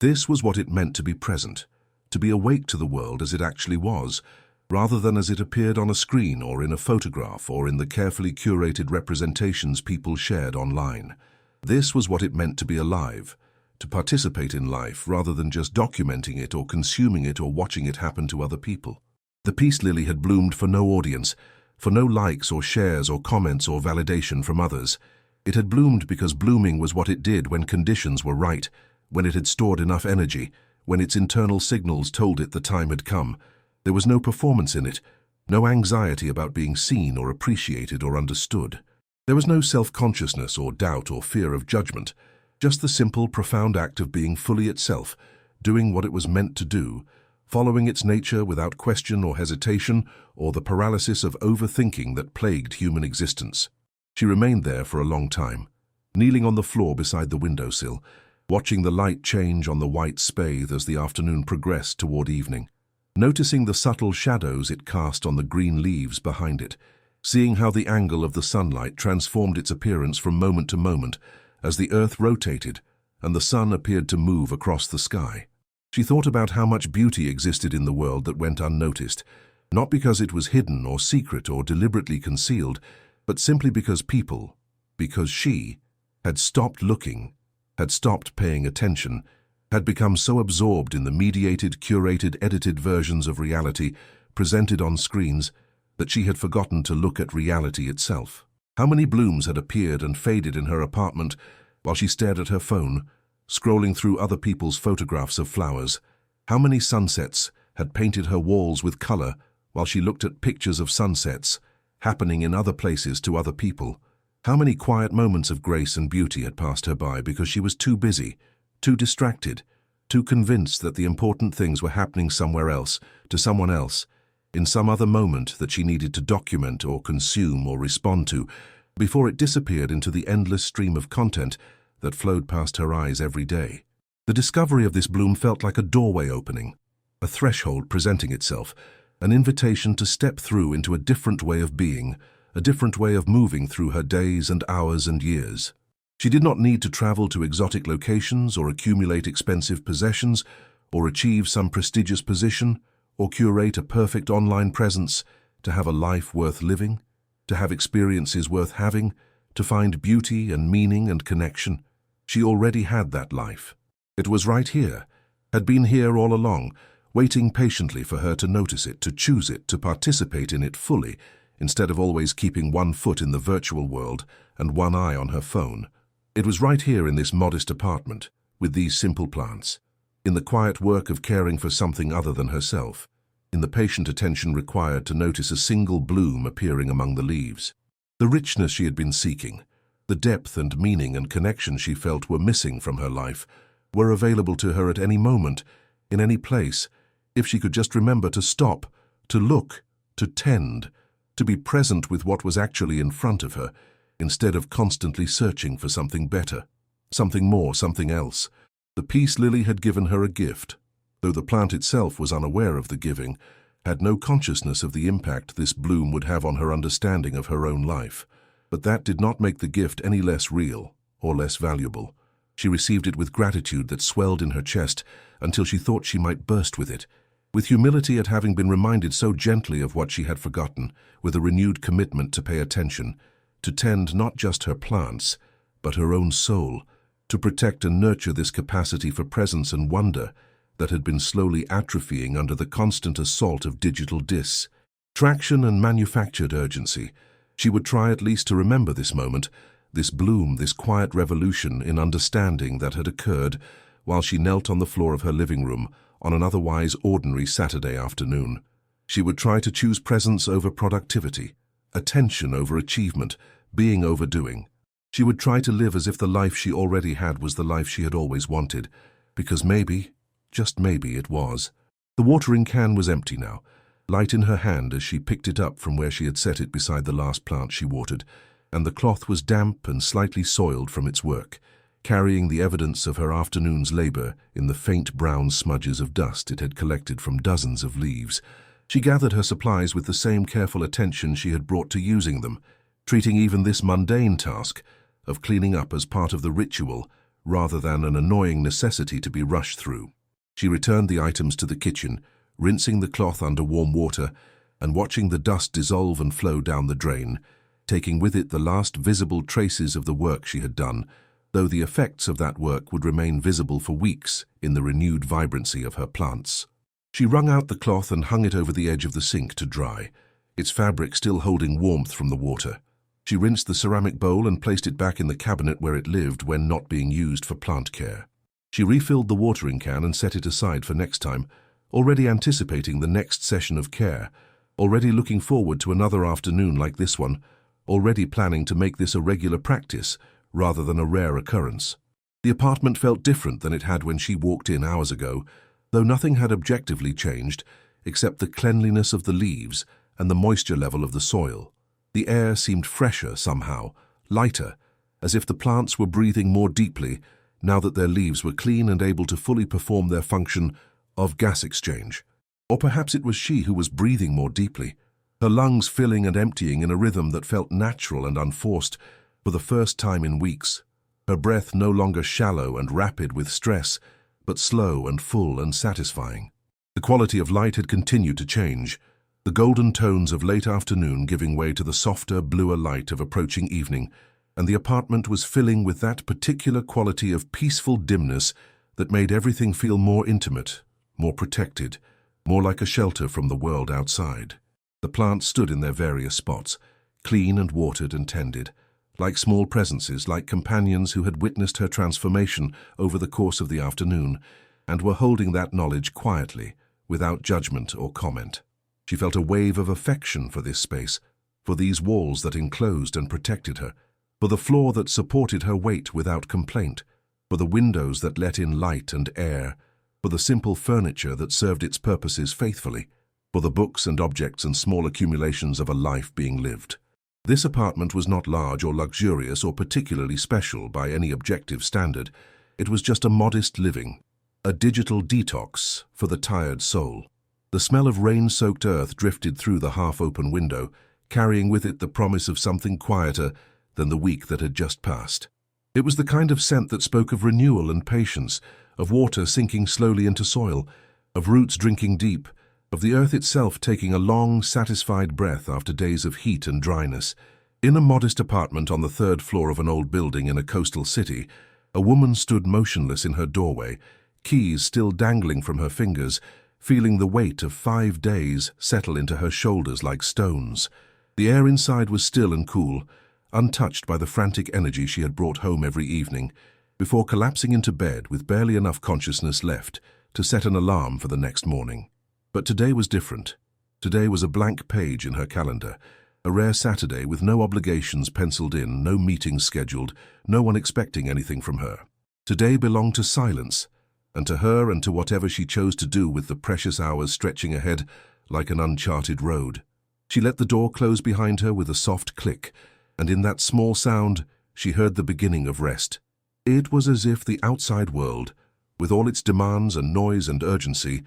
This was what it meant to be present, to be awake to the world as it actually was, rather than as it appeared on a screen or in a photograph or in the carefully curated representations people shared online. This was what it meant to be alive, to participate in life rather than just documenting it or consuming it or watching it happen to other people. The peace lily had bloomed for no audience, for no likes or shares or comments or validation from others. It had bloomed because blooming was what it did when conditions were right, when it had stored enough energy, when its internal signals told it the time had come. There was no performance in it, no anxiety about being seen or appreciated or understood. There was no self-consciousness or doubt or fear of judgment, just the simple, profound act of being fully itself, doing what it was meant to do, following its nature without question or hesitation or the paralysis of overthinking that plagued human existence. She remained there for a long time, kneeling on the floor beside the windowsill, watching the light change on the white spathe as the afternoon progressed toward evening, noticing the subtle shadows it cast on the green leaves behind it, seeing how the angle of the sunlight transformed its appearance from moment to moment as the earth rotated and the sun appeared to move across the sky. She thought about how much beauty existed in the world that went unnoticed, not because it was hidden or secret or deliberately concealed, but simply because she, had stopped looking, had stopped paying attention, had become so absorbed in the mediated, curated, edited versions of reality presented on screens that she had forgotten to look at reality itself. How many blooms had appeared and faded in her apartment while she stared at her phone, scrolling through other people's photographs of flowers? How many sunsets had painted her walls with color while she looked at pictures of sunsets happening in other places to other people? How many quiet moments of grace and beauty had passed her by because she was too busy, too distracted, too convinced that the important things were happening somewhere else, to someone else, in some other moment that she needed to document or consume or respond to, before it disappeared into the endless stream of content that flowed past her eyes every day. The discovery of this bloom felt like a doorway opening, a threshold presenting itself, an invitation to step through into a different way of being, a different way of moving through her days and hours and years. She did not need to travel to exotic locations or accumulate expensive possessions or achieve some prestigious position or curate a perfect online presence to have a life worth living, to have experiences worth having, to find beauty and meaning and connection. She already had that life. It was right here, had been here all along, waiting patiently for her to notice it, to choose it, to participate in it fully, instead of always keeping one foot in the virtual world and one eye on her phone. It was right here in this modest apartment, with these simple plants, in the quiet work of caring for something other than herself, in the patient attention required to notice a single bloom appearing among the leaves. The richness she had been seeking, the depth and meaning and connection she felt were missing from her life, were available to her at any moment, in any place, if she could just remember to stop, to look, to tend, to be present with what was actually in front of her, instead of constantly searching for something better, something more, something else. The peace Lily had given her a gift, though the plant itself was unaware of the giving, had no consciousness of the impact this bloom would have on her understanding of her own life. But that did not make the gift any less real or less valuable. She received it with gratitude that swelled in her chest until she thought she might burst with it, with humility at having been reminded so gently of what she had forgotten, with a renewed commitment to pay attention, to tend not just her plants, but her own soul, to protect and nurture this capacity for presence and wonder that had been slowly atrophying under the constant assault of digital distraction and manufactured urgency. She would try at least to remember this moment, this bloom, this quiet revolution in understanding that had occurred while she knelt on the floor of her living room on an otherwise ordinary Saturday afternoon. She would try to choose presence over productivity, attention over achievement, being over doing. She would try to live as if the life she already had was the life she had always wanted, because maybe, just maybe, it was. The watering can was empty now, light in her hand as she picked it up from where she had set it beside the last plant she watered, and the cloth was damp and slightly soiled from its work, carrying the evidence of her afternoon's labor in the faint brown smudges of dust it had collected from dozens of leaves. She gathered her supplies with the same careful attention she had brought to using them, treating even this mundane task of cleaning up as part of the ritual rather than an annoying necessity to be rushed through. She returned the items to the kitchen, rinsing the cloth under warm water and watching the dust dissolve and flow down the drain, taking with it the last visible traces of the work she had done, though the effects of that work would remain visible for weeks in the renewed vibrancy of her plants. She wrung out the cloth and hung it over the edge of the sink to dry, its fabric still holding warmth from the water. She rinsed the ceramic bowl and placed it back in the cabinet where it lived when not being used for plant care. She refilled the watering can and set it aside for next time, already anticipating the next session of care, already looking forward to another afternoon like this one, already planning to make this a regular practice rather than a rare occurrence. The apartment felt different than it had when she walked in hours ago, though nothing had objectively changed except the cleanliness of the leaves and the moisture level of the soil. The air seemed fresher somehow, lighter, as if the plants were breathing more deeply now that their leaves were clean and able to fully perform their function of gas exchange. Or perhaps it was she who was breathing more deeply, her lungs filling and emptying in a rhythm that felt natural and unforced for the first time in weeks, her breath no longer shallow and rapid with stress, but slow and full and satisfying. The quality of light had continued to change, the golden tones of late afternoon giving way to the softer, bluer light of approaching evening, and the apartment was filling with that particular quality of peaceful dimness that made everything feel more intimate, more protected, more like a shelter from the world outside. The plants stood in their various spots, clean and watered and tended, like small presences, like companions who had witnessed her transformation over the course of the afternoon, and were holding that knowledge quietly, without judgment or comment. She felt a wave of affection for this space, for these walls that enclosed and protected her, for the floor that supported her weight without complaint, for the windows that let in light and air, for the simple furniture that served its purposes faithfully, for the books and objects and small accumulations of a life being lived. This apartment was not large or luxurious or particularly special by any objective standard. It was just a modest living, a digital detox for the tired soul. The smell of rain-soaked earth drifted through the half-open window, carrying with it the promise of something quieter than the week that had just passed. It was the kind of scent that spoke of renewal and patience, of water sinking slowly into soil, of roots drinking deep, of the earth itself taking a long, satisfied breath after days of heat and dryness. In a modest apartment on the third floor of an old building in a coastal city, a woman stood motionless in her doorway, keys still dangling from her fingers, feeling the weight of 5 days settle into her shoulders like stones. The air inside was still and cool, untouched by the frantic energy she had brought home every evening, before collapsing into bed with barely enough consciousness left to set an alarm for the next morning. But today was different. Today was a blank page in her calendar, a rare Saturday with no obligations penciled in, no meetings scheduled, no one expecting anything from her. Today belonged to silence, and to her and to whatever she chose to do with the precious hours stretching ahead like an uncharted road. She let the door close behind her with a soft click, and in that small sound she heard the beginning of rest. It was as if the outside world, with all its demands and noise and urgency,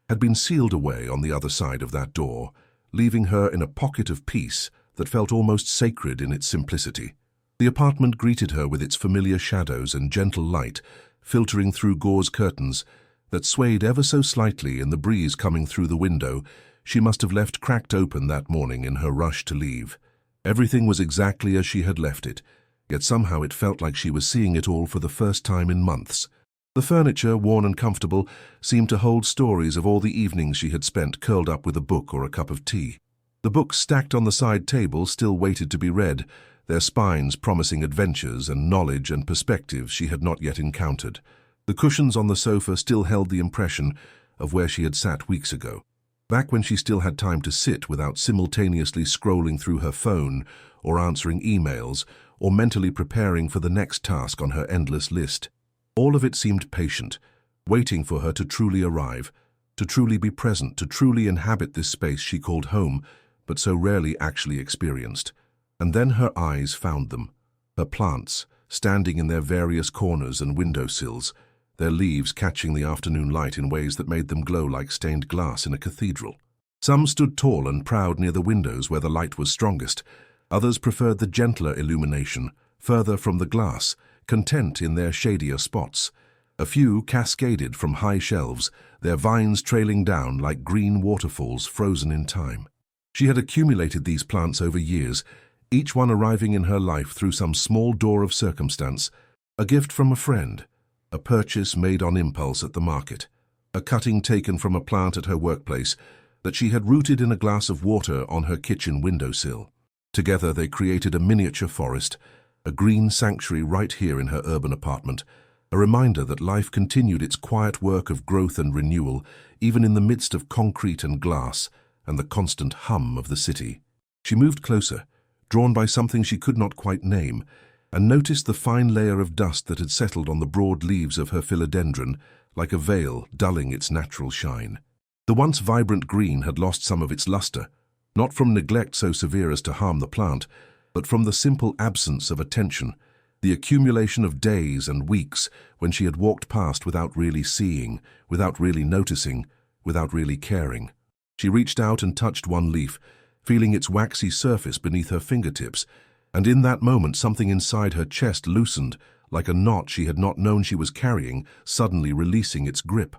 had been sealed away on the other side of that door, leaving her in a pocket of peace that felt almost sacred in its simplicity. The apartment greeted her with its familiar shadows and gentle light filtering through gauze curtains that swayed ever so slightly in the breeze coming through the window she must have left cracked open that morning in her rush to leave. Everything was exactly as she had left it, yet somehow it felt like she was seeing it all for the first time in months. The furniture, worn and comfortable, seemed to hold stories of all the evenings she had spent curled up with a book or a cup of tea. The books stacked on the side table still waited to be read, their spines promising adventures and knowledge and perspectives she had not yet encountered. The cushions on the sofa still held the impression of where she had sat weeks ago, back when she still had time to sit without simultaneously scrolling through her phone or answering emails or mentally preparing for the next task on her endless list. All of it seemed patient, waiting for her to truly arrive, to truly be present, to truly inhabit this space she called home, but so rarely actually experienced. And then her eyes found them, her plants, standing in their various corners and windowsills, their leaves catching the afternoon light in ways that made them glow like stained glass in a cathedral. Some stood tall and proud near the windows where the light was strongest. Others preferred the gentler illumination, further from the glass, content in their shadier spots. A few cascaded from high shelves, their vines trailing down like green waterfalls frozen in time. She had accumulated these plants over years, each one arriving in her life through some small door of circumstance, a gift from a friend, a purchase made on impulse at the market, a cutting taken from a plant at her workplace that she had rooted in a glass of water on her kitchen windowsill. Together they created a miniature forest, a green sanctuary right here in her urban apartment, a reminder that life continued its quiet work of growth and renewal, even in the midst of concrete and glass and the constant hum of the city. She moved closer, drawn by something she could not quite name, and noticed the fine layer of dust that had settled on the broad leaves of her philodendron, like a veil dulling its natural shine. The once vibrant green had lost some of its luster, not from neglect so severe as to harm the plant, but from the simple absence of attention, the accumulation of days and weeks when she had walked past without really seeing, without really noticing, without really caring. She reached out and touched one leaf, feeling its waxy surface beneath her fingertips, and in that moment something inside her chest loosened, like a knot she had not known she was carrying, suddenly releasing its grip.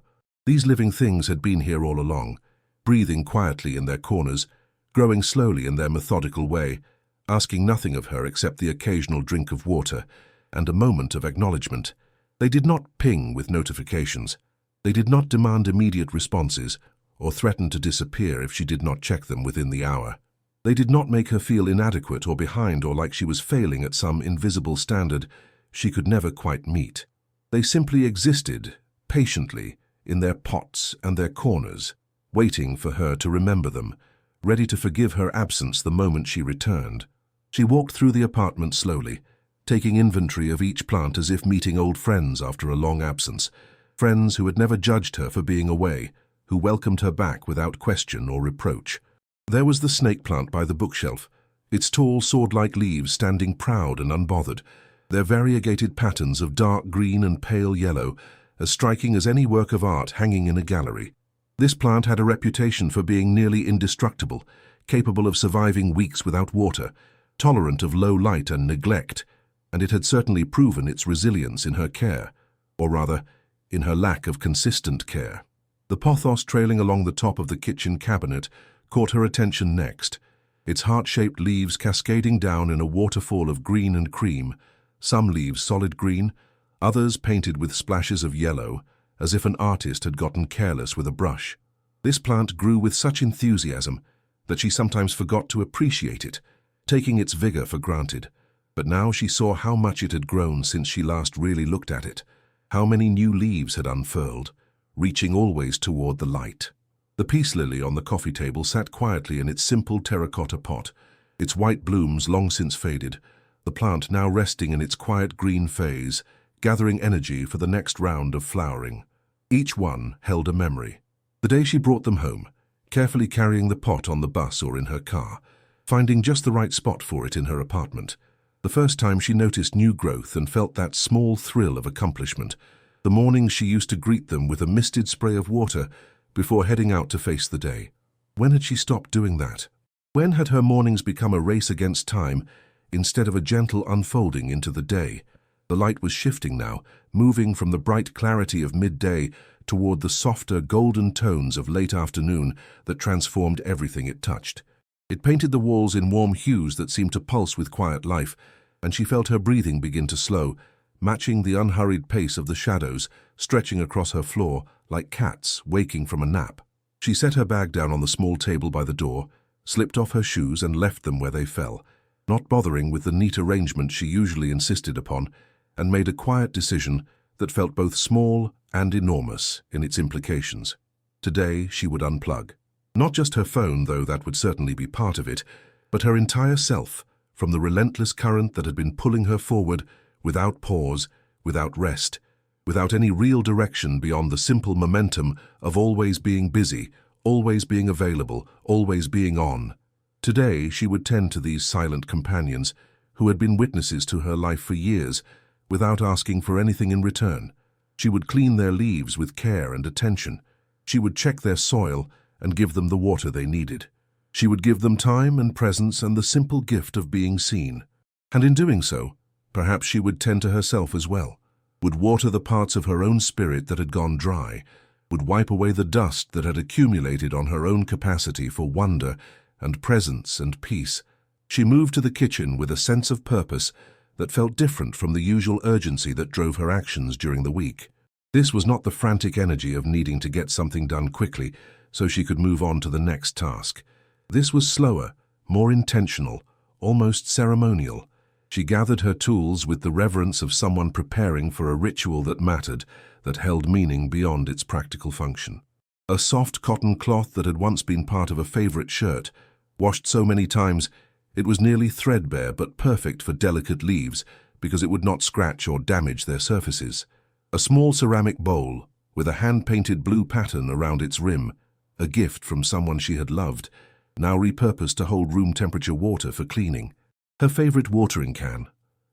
These living things had been here all along, breathing quietly in their corners, growing slowly in their methodical way, asking nothing of her except the occasional drink of water and a moment of acknowledgement. They did not ping with notifications. They did not demand immediate responses or threaten to disappear if she did not check them within the hour. They did not make her feel inadequate or behind or like she was failing at some invisible standard she could never quite meet. They simply existed, patiently, in their pots and their corners, waiting for her to remember them, ready to forgive her absence the moment she returned. She walked through the apartment slowly, taking inventory of each plant as if meeting old friends after a long absence, friends who had never judged her for being away, who welcomed her back without question or reproach. There was the snake plant by the bookshelf, its tall sword-like leaves standing proud and unbothered, their variegated patterns of dark green and pale yellow, as striking as any work of art hanging in a gallery. This plant had a reputation for being nearly indestructible, capable of surviving weeks without water, tolerant of low light and neglect, and it had certainly proven its resilience in her care, or rather, in her lack of consistent care. The pothos trailing along the top of the kitchen cabinet caught her attention next, its heart-shaped leaves cascading down in a waterfall of green and cream, some leaves solid green, others painted with splashes of yellow, as if an artist had gotten careless with a brush. This plant grew with such enthusiasm that she sometimes forgot to appreciate it, taking its vigor for granted. But now she saw how much it had grown since she last really looked at it, how many new leaves had unfurled, reaching always toward the light. The peace lily on the coffee table sat quietly in its simple terracotta pot, its white blooms long since faded, the plant now resting in its quiet green phase, gathering energy for the next round of flowering. Each one held a memory. The day she brought them home, carefully carrying the pot on the bus or in her car, finding just the right spot for it in her apartment. The first time she noticed new growth and felt that small thrill of accomplishment. The mornings she used to greet them with a misted spray of water before heading out to face the day. When had she stopped doing that? When had her mornings become a race against time instead of a gentle unfolding into the day? The light was shifting now, moving from the bright clarity of midday toward the softer golden tones of late afternoon that transformed everything it touched. It painted the walls in warm hues that seemed to pulse with quiet life, and she felt her breathing begin to slow, matching the unhurried pace of the shadows stretching across her floor like cats waking from a nap. She set her bag down on the small table by the door, slipped off her shoes and left them where they fell, not bothering with the neat arrangement she usually insisted upon, and made a quiet decision that felt both small and enormous in its implications. Today she would unplug. Not just her phone, though that would certainly be part of it, but her entire self from the relentless current that had been pulling her forward without pause, without rest, without any real direction beyond the simple momentum of always being busy, always being available, always being on. Today she would tend to these silent companions who had been witnesses to her life for years without asking for anything in return. She would clean their leaves with care and attention. She would check their soil and give them the water they needed. She would give them time and presence and the simple gift of being seen. And in doing so, perhaps she would tend to herself as well, would water the parts of her own spirit that had gone dry, would wipe away the dust that had accumulated on her own capacity for wonder and presence and peace. She moved to the kitchen with a sense of purpose that felt different from the usual urgency that drove her actions during the week. This was not the frantic energy of needing to get something done quickly so she could move on to the next task. This was slower, more intentional, almost ceremonial. She gathered her tools with the reverence of someone preparing for a ritual that mattered, that held meaning beyond its practical function. A soft cotton cloth that had once been part of a favorite shirt, washed so many times it was nearly threadbare but perfect for delicate leaves because it would not scratch or damage their surfaces. A small ceramic bowl with a hand-painted blue pattern around its rim, a gift from someone she had loved, now repurposed to hold room-temperature water for cleaning. Her favorite watering can,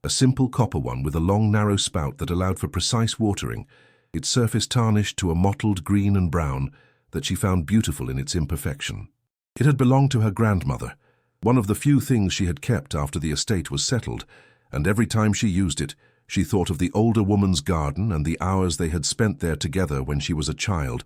a simple copper one with a long, narrow spout that allowed for precise watering, its surface tarnished to a mottled green and brown that she found beautiful in its imperfection. It had belonged to her grandmother, one of the few things she had kept after the estate was settled, and every time she used it, she thought of the older woman's garden and the hours they had spent there together when she was a child,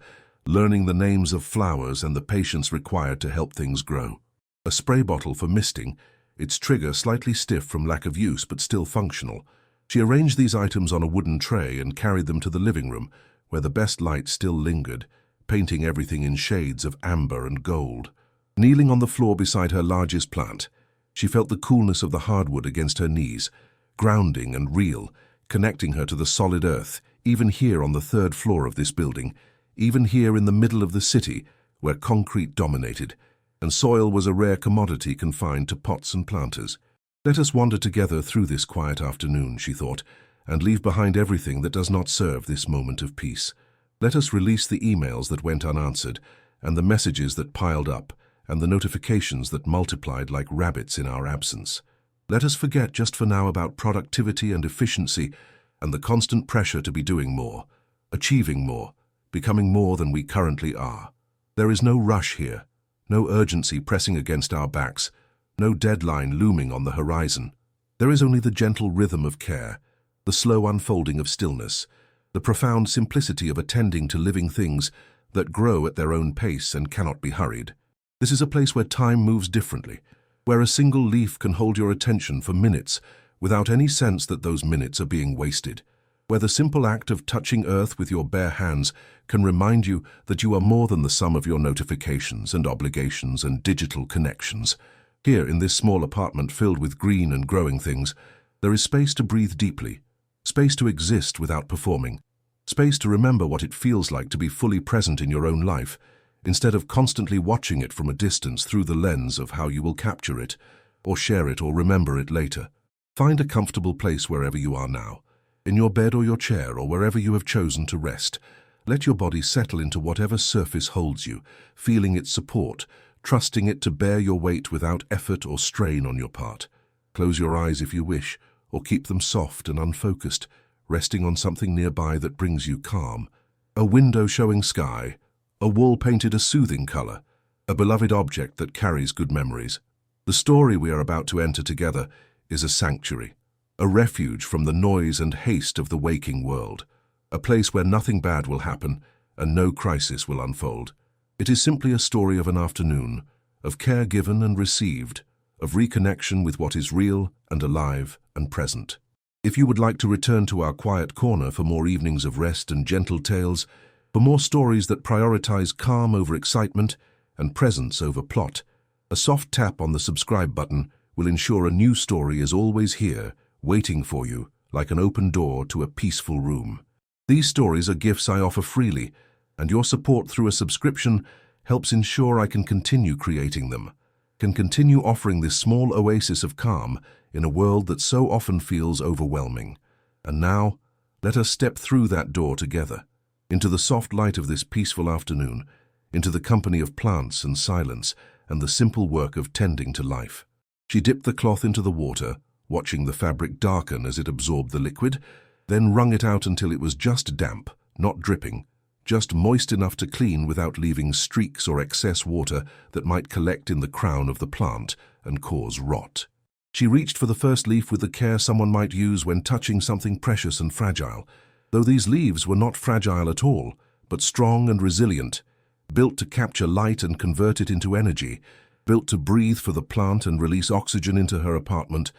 learning the names of flowers and the patience required to help things grow. A spray bottle for misting, its trigger slightly stiff from lack of use but still functional. She arranged these items on a wooden tray and carried them to the living room, where the best light still lingered, painting everything in shades of amber and gold. Kneeling on the floor beside her largest plant, she felt the coolness of the hardwood against her knees, grounding and real, connecting her to the solid earth, even here on the third floor of this building, even here in the middle of the city, where concrete dominated, and soil was a rare commodity confined to pots and planters. Let us wander together through this quiet afternoon, she thought, and leave behind everything that does not serve this moment of peace. Let us release the emails that went unanswered, and the messages that piled up, and the notifications that multiplied like rabbits in our absence. Let us forget just for now about productivity and efficiency and the constant pressure to be doing more, achieving more, becoming more than we currently are. There is no rush here, no urgency pressing against our backs, no deadline looming on the horizon. There is only the gentle rhythm of care, the slow unfolding of stillness, the profound simplicity of attending to living things that grow at their own pace and cannot be hurried. This is a place where time moves differently, where a single leaf can hold your attention for minutes without any sense that those minutes are being wasted, where the simple act of touching earth with your bare hands can remind you that you are more than the sum of your notifications and obligations and digital connections. Here, in this small apartment filled with green and growing things, there is space to breathe deeply, space to exist without performing, space to remember what it feels like to be fully present in your own life, instead of constantly watching it from a distance through the lens of how you will capture it, or share it or remember it later. Find a comfortable place wherever you are now, in your bed or your chair or wherever you have chosen to rest. Let your body settle into whatever surface holds you, feeling its support, trusting it to bear your weight without effort or strain on your part. Close your eyes if you wish, or keep them soft and unfocused, resting on something nearby that brings you calm. A window showing sky, a wall painted a soothing color, a beloved object that carries good memories. The story we are about to enter together is a sanctuary, a refuge from the noise and haste of the waking world, a place where nothing bad will happen and no crisis will unfold. It is simply a story of an afternoon, of care given and received, of reconnection with what is real and alive and present. If you would like to return to our quiet corner for more evenings of rest and gentle tales, for more stories that prioritize calm over excitement and presence over plot, a soft tap on the subscribe button will ensure a new story is always here, waiting for you, like an open door to a peaceful room. These stories are gifts I offer freely, and your support through a subscription helps ensure I can continue creating them, can continue offering this small oasis of calm in a world that so often feels overwhelming. And now, let us step through that door together, into the soft light of this peaceful afternoon, into the company of plants and silence and the simple work of tending to life. She dipped the cloth into the water, watching the fabric darken as it absorbed the liquid, then wrung it out until it was just damp, not dripping, just moist enough to clean without leaving streaks or excess water that might collect in the crown of the plant and cause rot. She reached for the first leaf with the care someone might use when touching something precious and fragile, though these leaves were not fragile at all, but strong and resilient, built to capture light and convert it into energy, built to breathe for the plant and release oxygen into her apartment,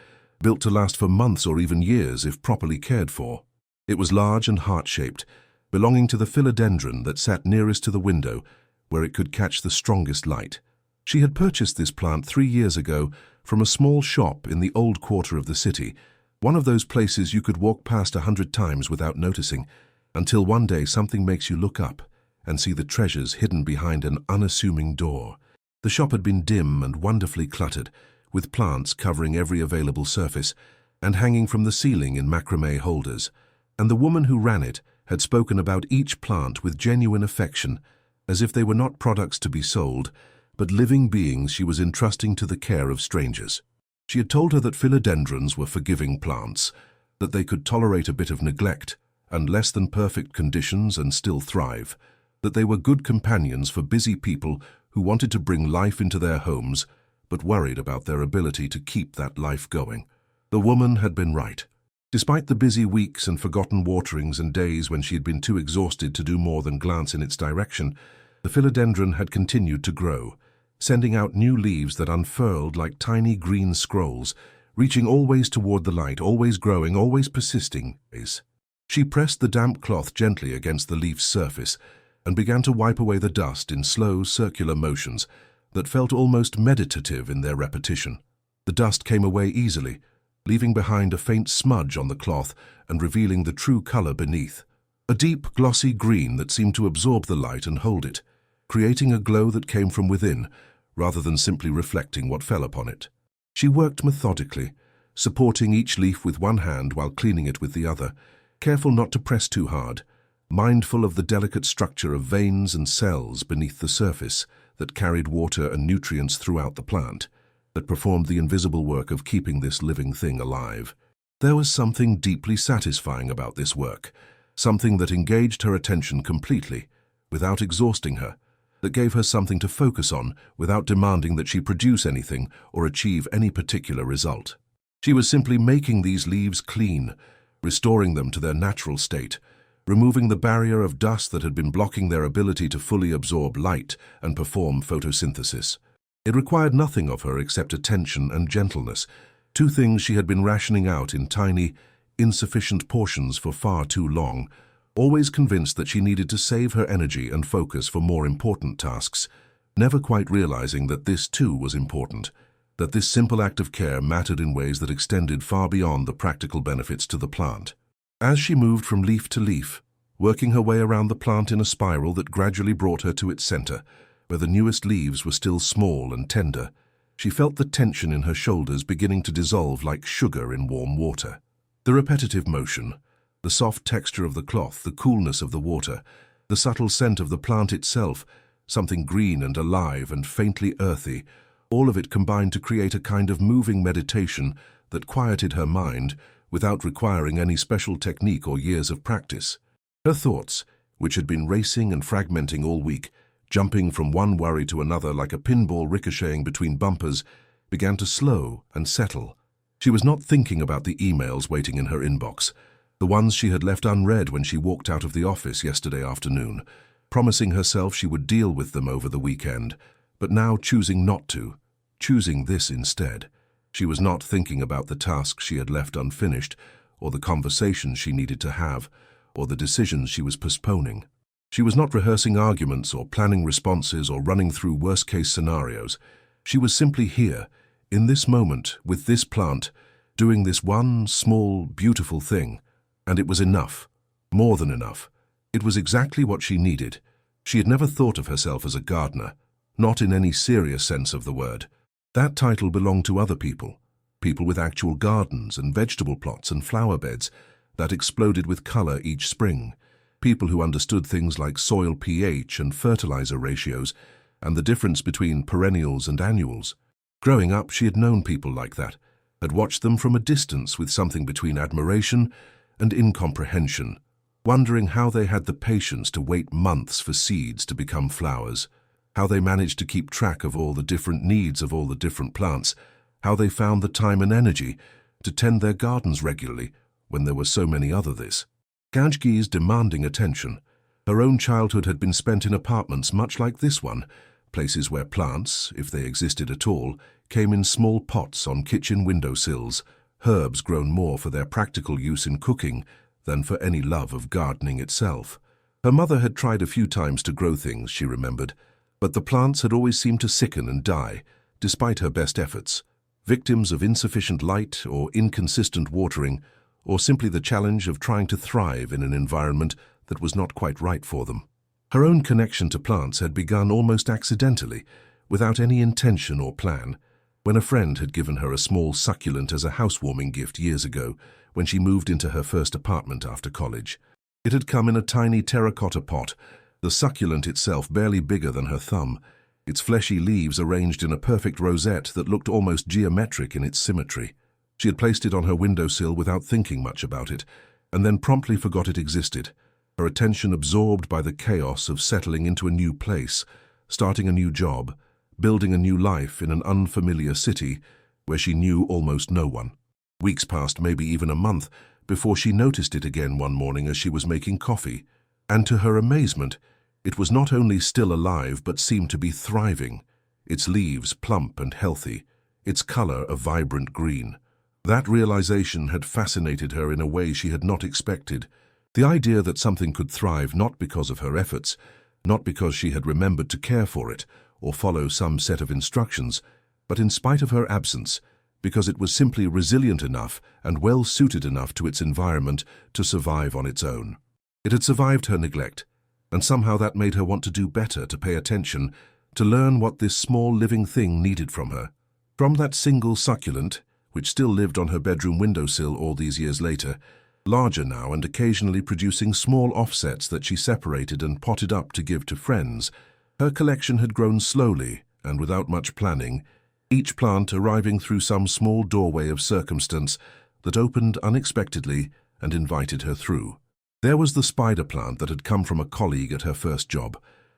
built to last for months or even years if properly cared for. It was large and heart-shaped, belonging to the philodendron that sat nearest to the window, where it could catch the strongest light. She had purchased this plant 3 years ago from a small shop in the old quarter of the city, one of those places you could walk past 100 times without noticing, until one day something makes you look up and see the treasures hidden behind an unassuming door. The shop had been dim and wonderfully cluttered, with plants covering every available surface and hanging from the ceiling in macrame holders, and the woman who ran it had spoken about each plant with genuine affection, as if they were not products to be sold, but living beings she was entrusting to the care of strangers. She had told her that philodendrons were forgiving plants, that they could tolerate a bit of neglect and less than perfect conditions and still thrive, that they were good companions for busy people who wanted to bring life into their homes, but worried about their ability to keep that life going. The woman had been right. Despite the busy weeks and forgotten waterings and days when she had been too exhausted to do more than glance in its direction, the philodendron had continued to grow, sending out new leaves that unfurled like tiny green scrolls, reaching always toward the light, always growing, always persisting. She pressed the damp cloth gently against the leaf's surface and began to wipe away the dust in slow, circular motions that felt almost meditative in their repetition. The dust came away easily, leaving behind a faint smudge on the cloth and revealing the true color beneath, a deep, glossy green that seemed to absorb the light and hold it, creating a glow that came from within, rather than simply reflecting what fell upon it. She worked methodically, supporting each leaf with one hand while cleaning it with the other, careful not to press too hard, mindful of the delicate structure of veins and cells beneath the surface that carried water and nutrients throughout the plant, that performed the invisible work of keeping this living thing alive. There was something deeply satisfying about this work, something that engaged her attention completely, without exhausting her, that gave her something to focus on without demanding that she produce anything or achieve any particular result. She was simply making these leaves clean, restoring them to their natural state, removing the barrier of dust that had been blocking their ability to fully absorb light and perform photosynthesis. It required nothing of her except attention and gentleness, two things she had been rationing out in tiny, insufficient portions for far too long, always convinced that she needed to save her energy and focus for more important tasks, never quite realizing that this too was important, that this simple act of care mattered in ways that extended far beyond the practical benefits to the plant. As she moved from leaf to leaf, working her way around the plant in a spiral that gradually brought her to its center, where the newest leaves were still small and tender, she felt the tension in her shoulders beginning to dissolve like sugar in warm water. The repetitive motion, the soft texture of the cloth, the coolness of the water, the subtle scent of the plant itself, something green and alive and faintly earthy, all of it combined to create a kind of moving meditation that quieted her mind without requiring any special technique or years of practice. Her thoughts, which had been racing and fragmenting all week, jumping from one worry to another like a pinball ricocheting between bumpers, began to slow and settle. She was not thinking about the emails waiting in her inbox, the ones she had left unread when she walked out of the office yesterday afternoon, promising herself she would deal with them over the weekend, but now choosing not to, choosing this instead. She was not thinking about the tasks she had left unfinished, or the conversations she needed to have, or the decisions she was postponing. She was not rehearsing arguments or planning responses or running through worst-case scenarios. She was simply here, in this moment, with this plant, doing this one small, beautiful thing. And it was enough. More than enough. It was exactly what she needed. She had never thought of herself as a gardener, not in any serious sense of the word. That title belonged to other people, people with actual gardens and vegetable plots and flower beds that exploded with color each spring, people who understood things like soil pH and fertilizer ratios and the difference between perennials and annuals. Growing up, she had known people like that, had watched them from a distance with something between admiration and incomprehension, wondering how they had the patience to wait months for seeds to become flowers, how they managed to keep track of all the different needs of all the different plants, how they found the time and energy to tend their gardens regularly when there were so many others. Ganjgi's demanding attention. Her own childhood had been spent in apartments much like this one, places where plants, if they existed at all, came in small pots on kitchen windowsills, herbs grown more for their practical use in cooking than for any love of gardening itself. Her mother had tried a few times to grow things, she remembered, but the plants had always seemed to sicken and die, despite her best efforts, victims of insufficient light or inconsistent watering, or simply the challenge of trying to thrive in an environment that was not quite right for them. Her own connection to plants had begun almost accidentally, without any intention or plan, when a friend had given her a small succulent as a housewarming gift years ago when she moved into her first apartment after college. It had come in a tiny terracotta pot, the succulent itself barely bigger than her thumb, its fleshy leaves arranged in a perfect rosette that looked almost geometric in its symmetry. She had placed it on her windowsill without thinking much about it, and then promptly forgot it existed, her attention absorbed by the chaos of settling into a new place, starting a new job, building a new life in an unfamiliar city where she knew almost no one. Weeks passed, maybe even a month, before she noticed it again one morning as she was making coffee, and to her amazement, it was not only still alive but seemed to be thriving, its leaves plump and healthy, its color a vibrant green. That realization had fascinated her in a way she had not expected. The idea that something could thrive not because of her efforts, not because she had remembered to care for it or follow some set of instructions, but in spite of her absence, because it was simply resilient enough and well-suited enough to its environment to survive on its own. It had survived her neglect, and somehow that made her want to do better, to pay attention, to learn what this small living thing needed from her. From that single succulent, which still lived on her bedroom windowsill all these years later, larger now and occasionally producing small offsets that she separated and potted up to give to friends, her collection had grown slowly and without much planning, each plant arriving through some small doorway of circumstance that opened unexpectedly and invited her through. There was the spider plant that had come from a colleague at her first job,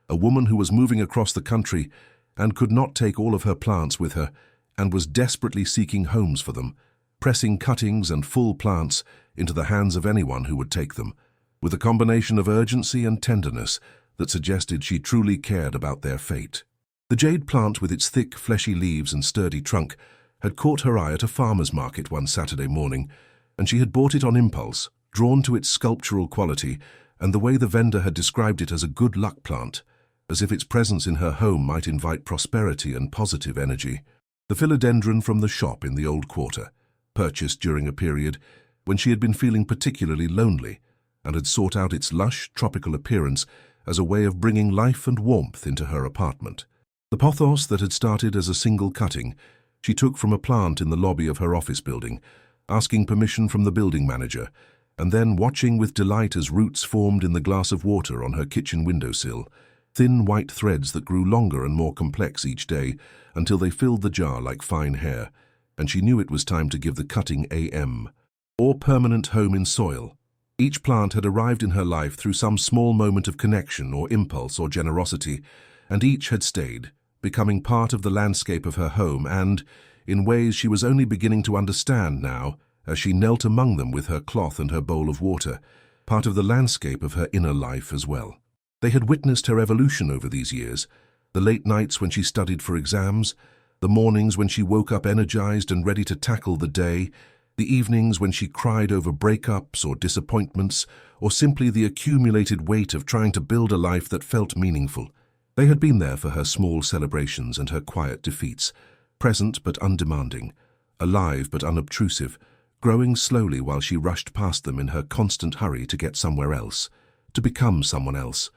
a woman who was moving across the country and could not take all of her plants with her and was desperately seeking homes for them, pressing cuttings and full plants into the hands of anyone who would take them, with a combination of urgency and tenderness that suggested she truly cared about their fate. The jade plant with its thick, fleshy leaves and sturdy trunk had caught her eye at a farmer's market one Saturday morning, and she had bought it on impulse, drawn to its sculptural quality and the way the vendor had described it as a good luck plant, as if its presence in her home might invite prosperity and positive energy. The philodendron from the shop in the old quarter, purchased during a period when she had been feeling particularly lonely and had sought out its lush, tropical appearance as a way of bringing life and warmth into her apartment. The pothos that had started as a single cutting, she took from a plant in the lobby of her office building, asking permission from the building manager, and then watching with delight as roots formed in the glass of water on her kitchen windowsill, thin white threads that grew longer and more complex each day until they filled the jar like fine hair, and she knew it was time to give the cutting AM, or permanent home in soil. Each plant had arrived in her life through some small moment of connection or impulse or generosity, and each had stayed, becoming part of the landscape of her home and, in ways she was only beginning to understand now, as she knelt among them with her cloth and her bowl of water, part of the landscape of her inner life as well. They had witnessed her evolution over these years, the late nights when she studied for exams, the mornings when she woke up energized and ready to tackle the day, the evenings when she cried over breakups or disappointments, or simply the accumulated weight of trying to build a life that felt meaningful. They had been there for her small celebrations and her quiet defeats, present but undemanding, alive but unobtrusive, growing slowly while she rushed past them in her constant hurry to get somewhere else, to become someone else,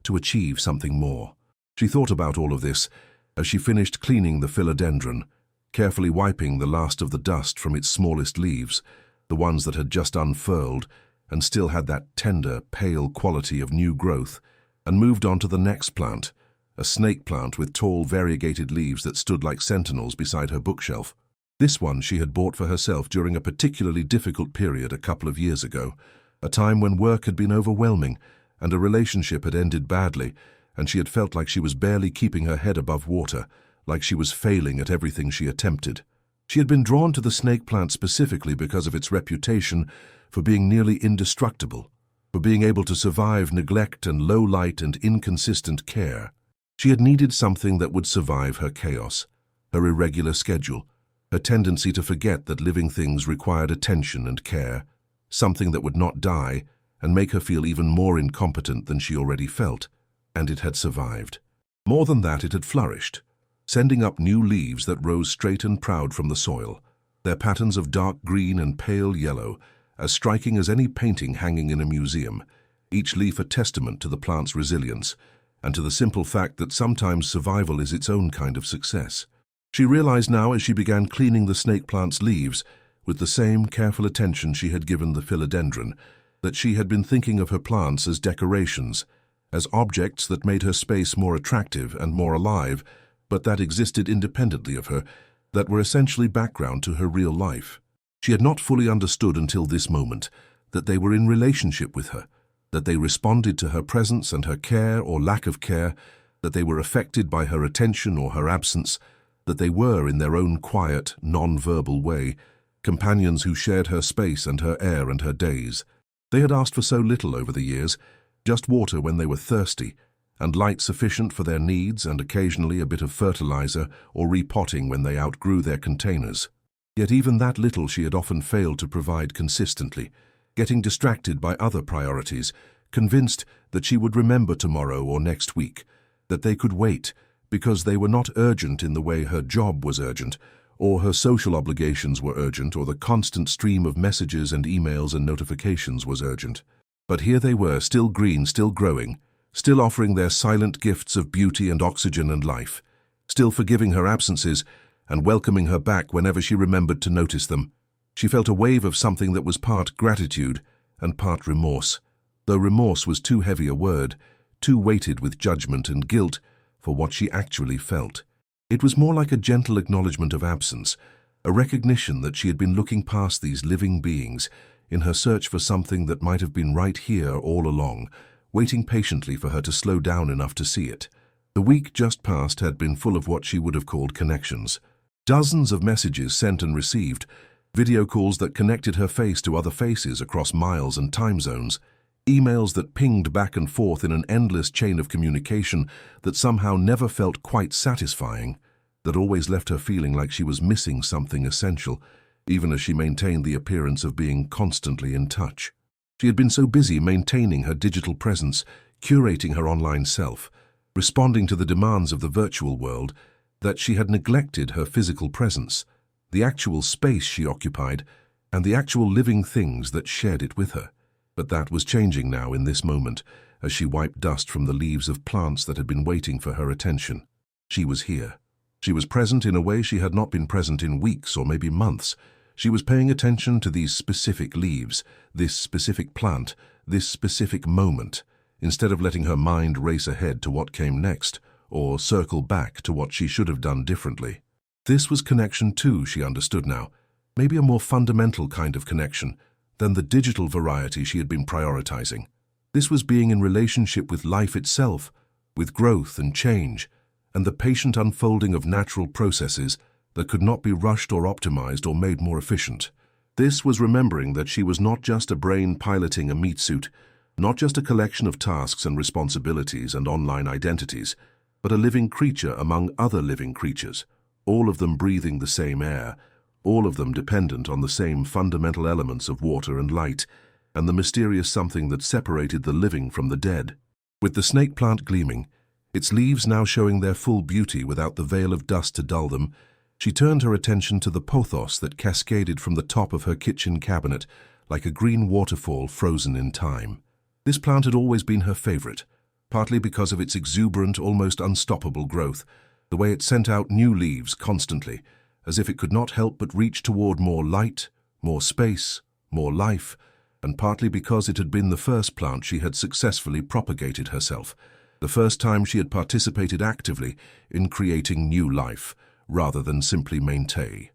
to achieve something more. She thought about all of this as she finished cleaning the philodendron, carefully wiping the last of the dust from its smallest leaves, the ones that had just unfurled and still had that tender, pale quality of new growth, and moved on to the next plant, a snake plant with tall, variegated leaves that stood like sentinels beside her bookshelf. This one she had bought for herself during a particularly difficult period a couple of years ago, a time when work had been overwhelming and a relationship had ended badly, and she had felt like she was barely keeping her head above water, like she was failing at everything she attempted. She had been drawn to the snake plant specifically because of its reputation for being nearly indestructible, for being able to survive neglect and low light and inconsistent care. She had needed something that would survive her chaos, her irregular schedule, her tendency to forget that living things required attention and care, something that would not die and make her feel even more incompetent than she already felt. And it had survived. More than that, it had flourished, sending up new leaves that rose straight and proud from the soil, their patterns of dark green and pale yellow, as striking as any painting hanging in a museum, each leaf a testament to the plant's resilience, and to the simple fact that sometimes survival is its own kind of success. She realized now as she began cleaning the snake plant's leaves, with the same careful attention she had given the philodendron, that she had been thinking of her plants as decorations, as objects that made her space more attractive and more alive, but that existed independently of her, that were essentially background to her real life. She had not fully understood until this moment that they were in relationship with her, that they responded to her presence and her care or lack of care, that they were affected by her attention or her absence, that they were, in their own quiet, non-verbal way, companions who shared her space and her air and her days. They had asked for so little over the years, just water when they were thirsty, and light sufficient for their needs and occasionally a bit of fertilizer or repotting when they outgrew their containers. Yet even that little she had often failed to provide consistently, getting distracted by other priorities, convinced that she would remember tomorrow or next week, that they could wait because they were not urgent in the way her job was urgent, or her social obligations were urgent, or the constant stream of messages and emails and notifications was urgent. But here they were, still green, still growing, still offering their silent gifts of beauty and oxygen and life, still forgiving her absences and welcoming her back whenever she remembered to notice them. She felt a wave of something that was part gratitude and part remorse, though remorse was too heavy a word, too weighted with judgment and guilt for what she actually felt. It was more like a gentle acknowledgement of absence, a recognition that she had been looking past these living beings in her search for something that might have been right here all along, waiting patiently for her to slow down enough to see it. The week just past had been full of what she would have called connections. Dozens of messages sent and received, video calls that connected her face to other faces across miles and time zones, emails that pinged back and forth in an endless chain of communication that somehow never felt quite satisfying, that always left her feeling like she was missing something essential, even as she maintained the appearance of being constantly in touch. She had been so busy maintaining her digital presence, curating her online self, responding to the demands of the virtual world, that she had neglected her physical presence, the actual space she occupied, and the actual living things that shared it with her. But that was changing now in this moment, as she wiped dust from the leaves of plants that had been waiting for her attention. She was here. She was present in a way she had not been present in weeks or maybe months. She was paying attention to these specific leaves, this specific plant, this specific moment. instead of letting her mind race ahead to what came next, or circle back to what she should have done differently. This was connection too, she understood now, maybe a more fundamental kind of connection than the digital variety she had been prioritizing. This was being in relationship with life itself, with growth and change, and the patient unfolding of natural processes that could not be rushed or optimized or made more efficient. This was remembering that she was not just a brain piloting a meat suit, not just a collection of tasks and responsibilities and online identities, but a living creature among other living creatures, all of them breathing the same air, all of them dependent on the same fundamental elements of water and light, and the mysterious something that separated the living from the dead. With the snake plant gleaming, its leaves now showing their full beauty without the veil of dust to dull them, she turned her attention to the pothos that cascaded from the top of her kitchen cabinet like a green waterfall frozen in time. This plant had always been her favorite, partly because of its exuberant, almost unstoppable growth, the way it sent out new leaves constantly, as if it could not help but reach toward more light, more space, more life, and partly because it had been the first plant she had successfully propagated herself, the first time she had participated actively in creating new life, rather than simply maintaining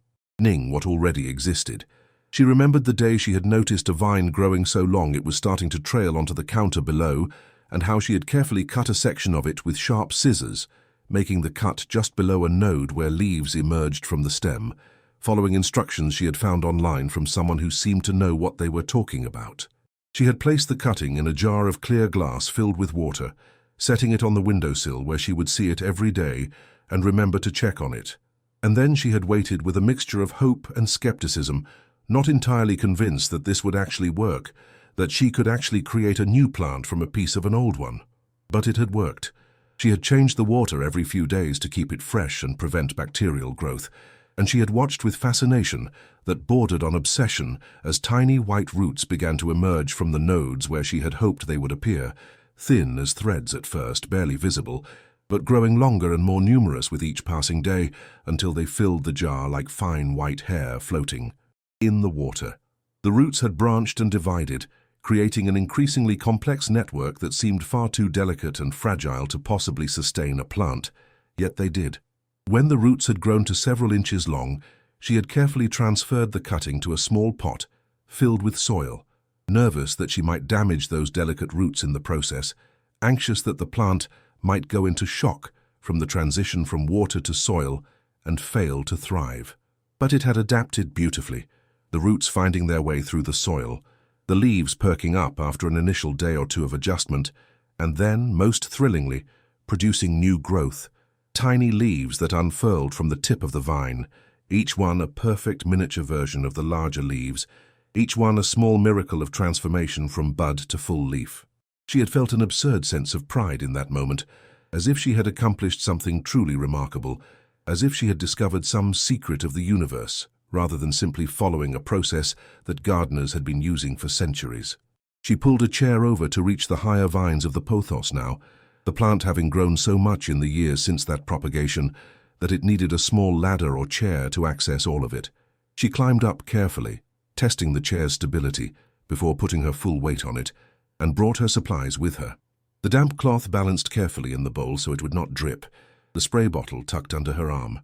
what already existed. She remembered the day she had noticed a vine growing so long it was starting to trail onto the counter below, and how she had carefully cut a section of it with sharp scissors, making the cut just below a node where leaves emerged from the stem, following instructions she had found online from someone who seemed to know what they were talking about. She had placed the cutting in a jar of clear glass filled with water, setting it on the windowsill where she would see it every day and remember to check on it. And then she had waited with a mixture of hope and skepticism, not entirely convinced that this would actually work, that she could actually create a new plant from a piece of an old one. But it had worked. She had changed the water every few days to keep it fresh and prevent bacterial growth, and she had watched with fascination that bordered on obsession as tiny white roots began to emerge from the nodes where she had hoped they would appear, thin as threads at first, barely visible, but growing longer and more numerous with each passing day until they filled the jar like fine white hair floating in the water. The roots had branched and divided, creating an increasingly complex network that seemed far too delicate and fragile to possibly sustain a plant, yet they did. When the roots had grown to several inches long, she had carefully transferred the cutting to a small pot filled with soil, nervous that she might damage those delicate roots in the process, anxious that the plant might go into shock from the transition from water to soil and fail to thrive. But it had adapted beautifully, the roots finding their way through the soil, the leaves perking up after an initial day or two of adjustment, and then, most thrillingly, producing new growth, tiny leaves that unfurled from the tip of the vine, each one a perfect miniature version of the larger leaves, each one a small miracle of transformation from bud to full leaf. She had felt an absurd sense of pride in that moment, as if she had accomplished something truly remarkable, as if she had discovered some secret of the universe, rather than simply following a process that gardeners had been using for centuries. She pulled a chair over to reach the higher vines of the pothos now, the plant having grown so much in the years since that propagation that it needed a small ladder or chair to access all of it. She climbed up carefully, testing the chair's stability before putting her full weight on it, and brought her supplies with her. The damp cloth balanced carefully in the bowl so it would not drip, the spray bottle tucked under her arm.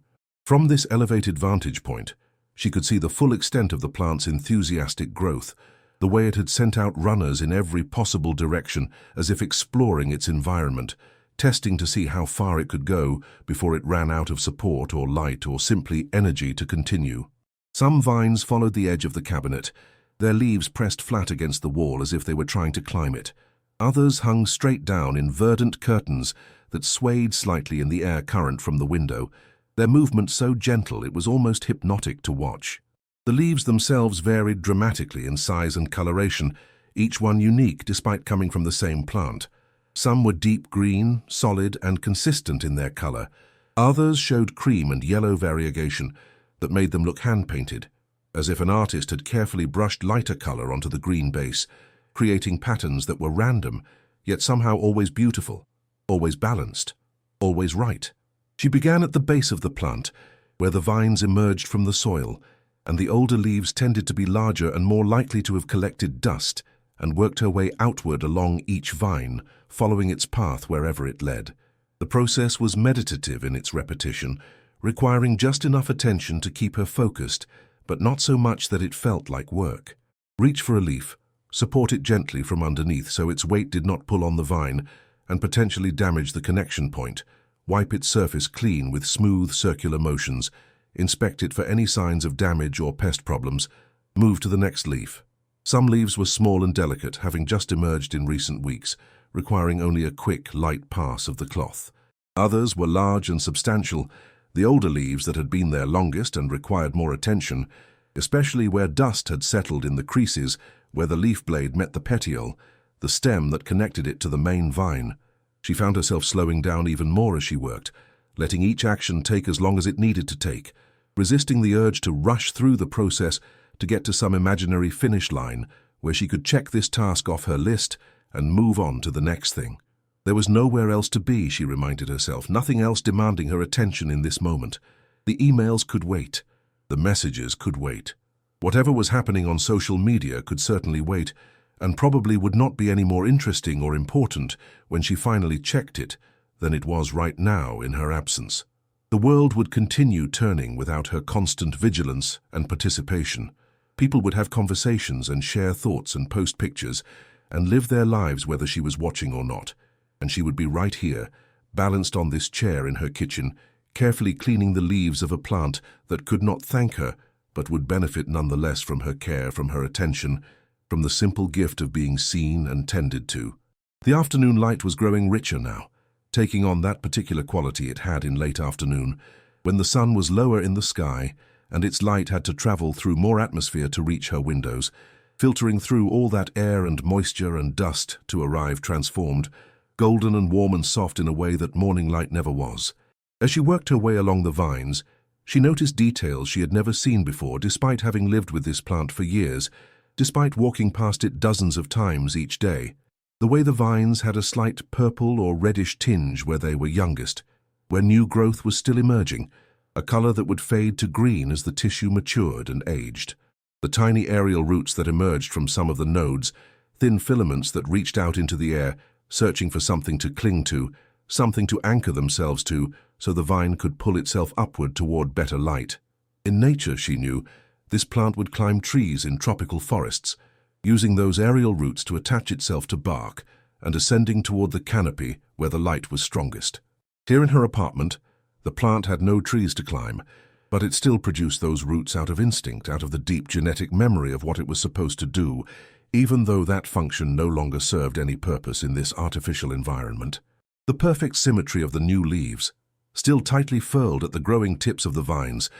From this elevated vantage point, she could see the full extent of the plant's enthusiastic growth, the way it had sent out runners in every possible direction as if exploring its environment, testing to see how far it could go before it ran out of support or light or simply energy to continue. Some vines followed the edge of the cabinet, their leaves pressed flat against the wall as if they were trying to climb it. Others hung straight down in verdant curtains that swayed slightly in the air current from the window, their movement so gentle it was almost hypnotic to watch. The leaves themselves varied dramatically in size and coloration, each one unique despite coming from the same plant. Some were deep green, solid and consistent in their color. Others showed cream and yellow variegation that made them look hand-painted, as if an artist had carefully brushed lighter color onto the green base, creating patterns that were random, yet somehow always beautiful, always balanced, always right. She began at the base of the plant, where the vines emerged from the soil, and the older leaves tended to be larger and more likely to have collected dust, and worked her way outward along each vine, following its path wherever it led. The process was meditative in its repetition, requiring just enough attention to keep her focused, but not so much that it felt like work. Reach for a leaf, support it gently from underneath so its weight did not pull on the vine and potentially damage the connection point. Wipe its surface clean with smooth circular motions. Inspect it for any signs of damage or pest problems. Move to the next leaf. Some leaves were small and delicate, having just emerged in recent weeks, requiring only a quick, light pass of the cloth. Others were large and substantial, the older leaves that had been there longest and required more attention, especially where dust had settled in the creases where the leaf blade met the petiole, the stem that connected it to the main vine. She found herself slowing down even more as she worked, letting each action take as long as it needed to take, resisting the urge to rush through the process to get to some imaginary finish line where she could check this task off her list and move on to the next thing. There was nowhere else to be, she reminded herself, nothing else demanding her attention in this moment. The emails could wait. The messages could wait. Whatever was happening on social media could certainly wait, and probably would not be any more interesting or important when she finally checked it than it was right now in her absence. The world would continue turning without her constant vigilance and participation. People would have conversations and share thoughts and post pictures and live their lives whether she was watching or not. And she would be right here, balanced on this chair in her kitchen, carefully cleaning the leaves of a plant that could not thank her, but would benefit nonetheless from her care, from her attention, from the simple gift of being seen and tended to. The afternoon light was growing richer now, taking on that particular quality it had in late afternoon, when the sun was lower in the sky and its light had to travel through more atmosphere to reach her windows, filtering through all that air and moisture and dust to arrive transformed, golden and warm and soft in a way that morning light never was. As she worked her way along the vines, she noticed details she had never seen before despite having lived with this plant for years, despite walking past it dozens of times each day. The way the vines had a slight purple or reddish tinge where they were youngest, where new growth was still emerging, a color that would fade to green as the tissue matured and aged. The tiny aerial roots that emerged from some of the nodes, thin filaments that reached out into the air, searching for something to cling to, something to anchor themselves to, so the vine could pull itself upward toward better light. In nature, she knew, this plant would climb trees in tropical forests, using those aerial roots to attach itself to bark and ascending toward the canopy where the light was strongest. Here in her apartment, the plant had no trees to climb, but it still produced those roots out of instinct, out of the deep genetic memory of what it was supposed to do, even though that function no longer served any purpose in this artificial environment. The perfect symmetry of the new leaves, still tightly furled at the growing tips of the vines,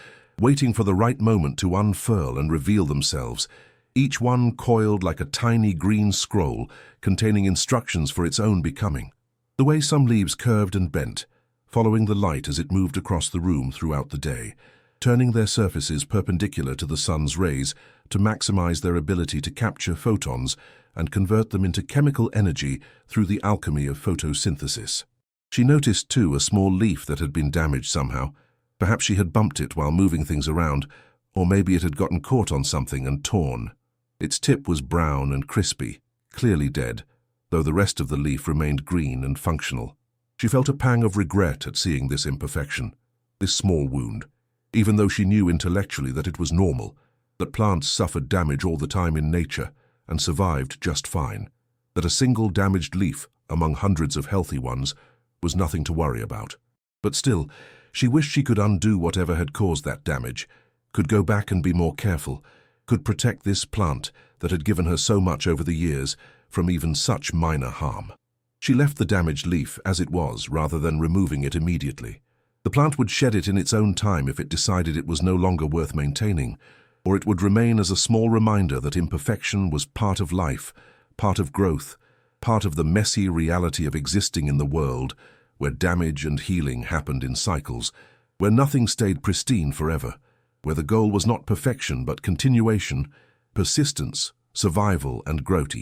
waiting for the right moment to unfurl and reveal themselves, each one coiled like a tiny green scroll containing instructions for its own becoming. The way some leaves curved and bent, following the light as it moved across the room throughout the day, turning their surfaces perpendicular to the sun's rays to maximize their ability to capture photons and convert them into chemical energy through the alchemy of photosynthesis. She noticed, too, a small leaf that had been damaged somehow. Perhaps she had bumped it while moving things around, or maybe it had gotten caught on something and torn. Its tip was brown and crispy, clearly dead, though the rest of the leaf remained green and functional. She felt a pang of regret at seeing this imperfection, this small wound, even though she knew intellectually that it was normal, that plants suffered damage all the time in nature and survived just fine, that a single damaged leaf among hundreds of healthy ones was nothing to worry about. But still, she wished she could undo whatever had caused that damage, could go back and be more careful, could protect this plant that had given her so much over the years from even such minor harm. She left the damaged leaf as it was rather than removing it immediately. The plant would shed it in its own time if it decided it was no longer worth maintaining, or it would remain as a small reminder that imperfection was part of life, part of growth, part of the messy reality of existing in the world, where damage and healing happened in cycles, where nothing stayed pristine forever, where the goal was not perfection but continuation, persistence, survival and growth,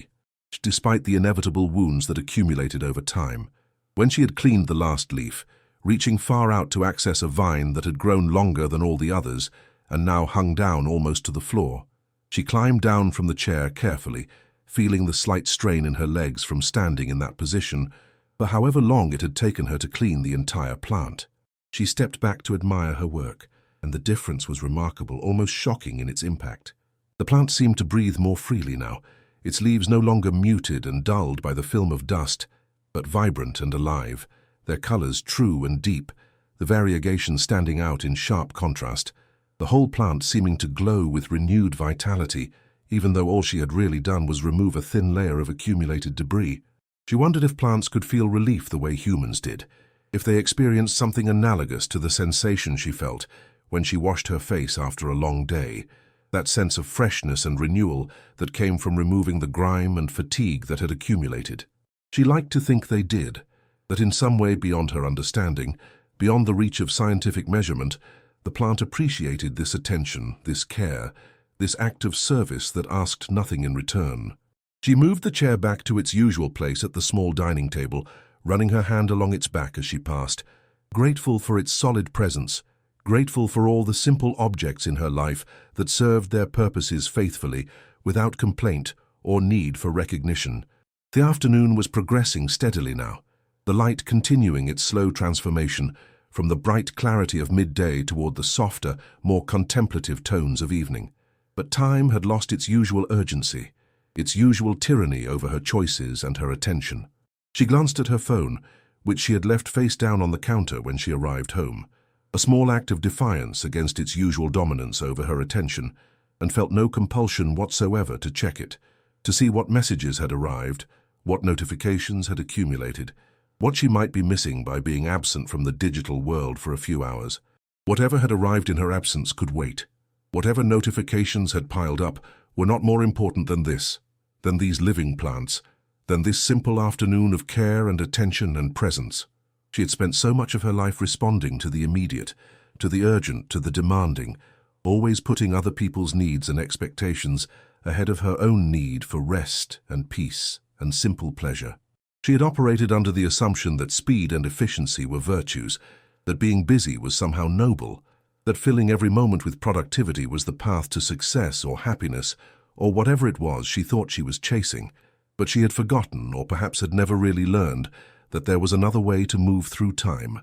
despite the inevitable wounds that accumulated over time. When she had cleaned the last leaf, reaching far out to access a vine that had grown longer than all the others and now hung down almost to the floor, she climbed down from the chair carefully, feeling the slight strain in her legs from standing in that position, for however long it had taken her to clean the entire plant. She stepped back to admire her work, and the difference was remarkable, almost shocking in its impact. The plant seemed to breathe more freely now, its leaves no longer muted and dulled by the film of dust, but vibrant and alive, their colors true and deep, the variegation standing out in sharp contrast, the whole plant seeming to glow with renewed vitality, even though all she had really done was remove a thin layer of accumulated debris. She wondered if plants could feel relief the way humans did, if they experienced something analogous to the sensation she felt when she washed her face after a long day, that sense of freshness and renewal that came from removing the grime and fatigue that had accumulated. She liked to think they did, that in some way beyond her understanding, beyond the reach of scientific measurement, the plant appreciated this attention, this care, this act of service that asked nothing in return. She moved the chair back to its usual place at the small dining table, running her hand along its back as she passed, grateful for its solid presence, grateful for all the simple objects in her life that served their purposes faithfully, without complaint or need for recognition. The afternoon was progressing steadily now, the light continuing its slow transformation from the bright clarity of midday toward the softer, more contemplative tones of evening. But time had lost its usual urgency, its usual tyranny over her choices and her attention. She glanced at her phone, which she had left face down on the counter when she arrived home, a small act of defiance against its usual dominance over her attention, and felt no compulsion whatsoever to check it, to see what messages had arrived, what notifications had accumulated, what she might be missing by being absent from the digital world for a few hours. Whatever had arrived in her absence could wait. Whatever notifications had piled up were not more important than this, than these living plants, than this simple afternoon of care and attention and presence. She had spent so much of her life responding to the immediate, to the urgent, to the demanding, always putting other people's needs and expectations ahead of her own need for rest and peace and simple pleasure. She had operated under the assumption that speed and efficiency were virtues, that being busy was somehow noble, that filling every moment with productivity was the path to success or happiness, or whatever it was she thought she was chasing. But she had forgotten, or perhaps had never really learned, that there was another way to move through time,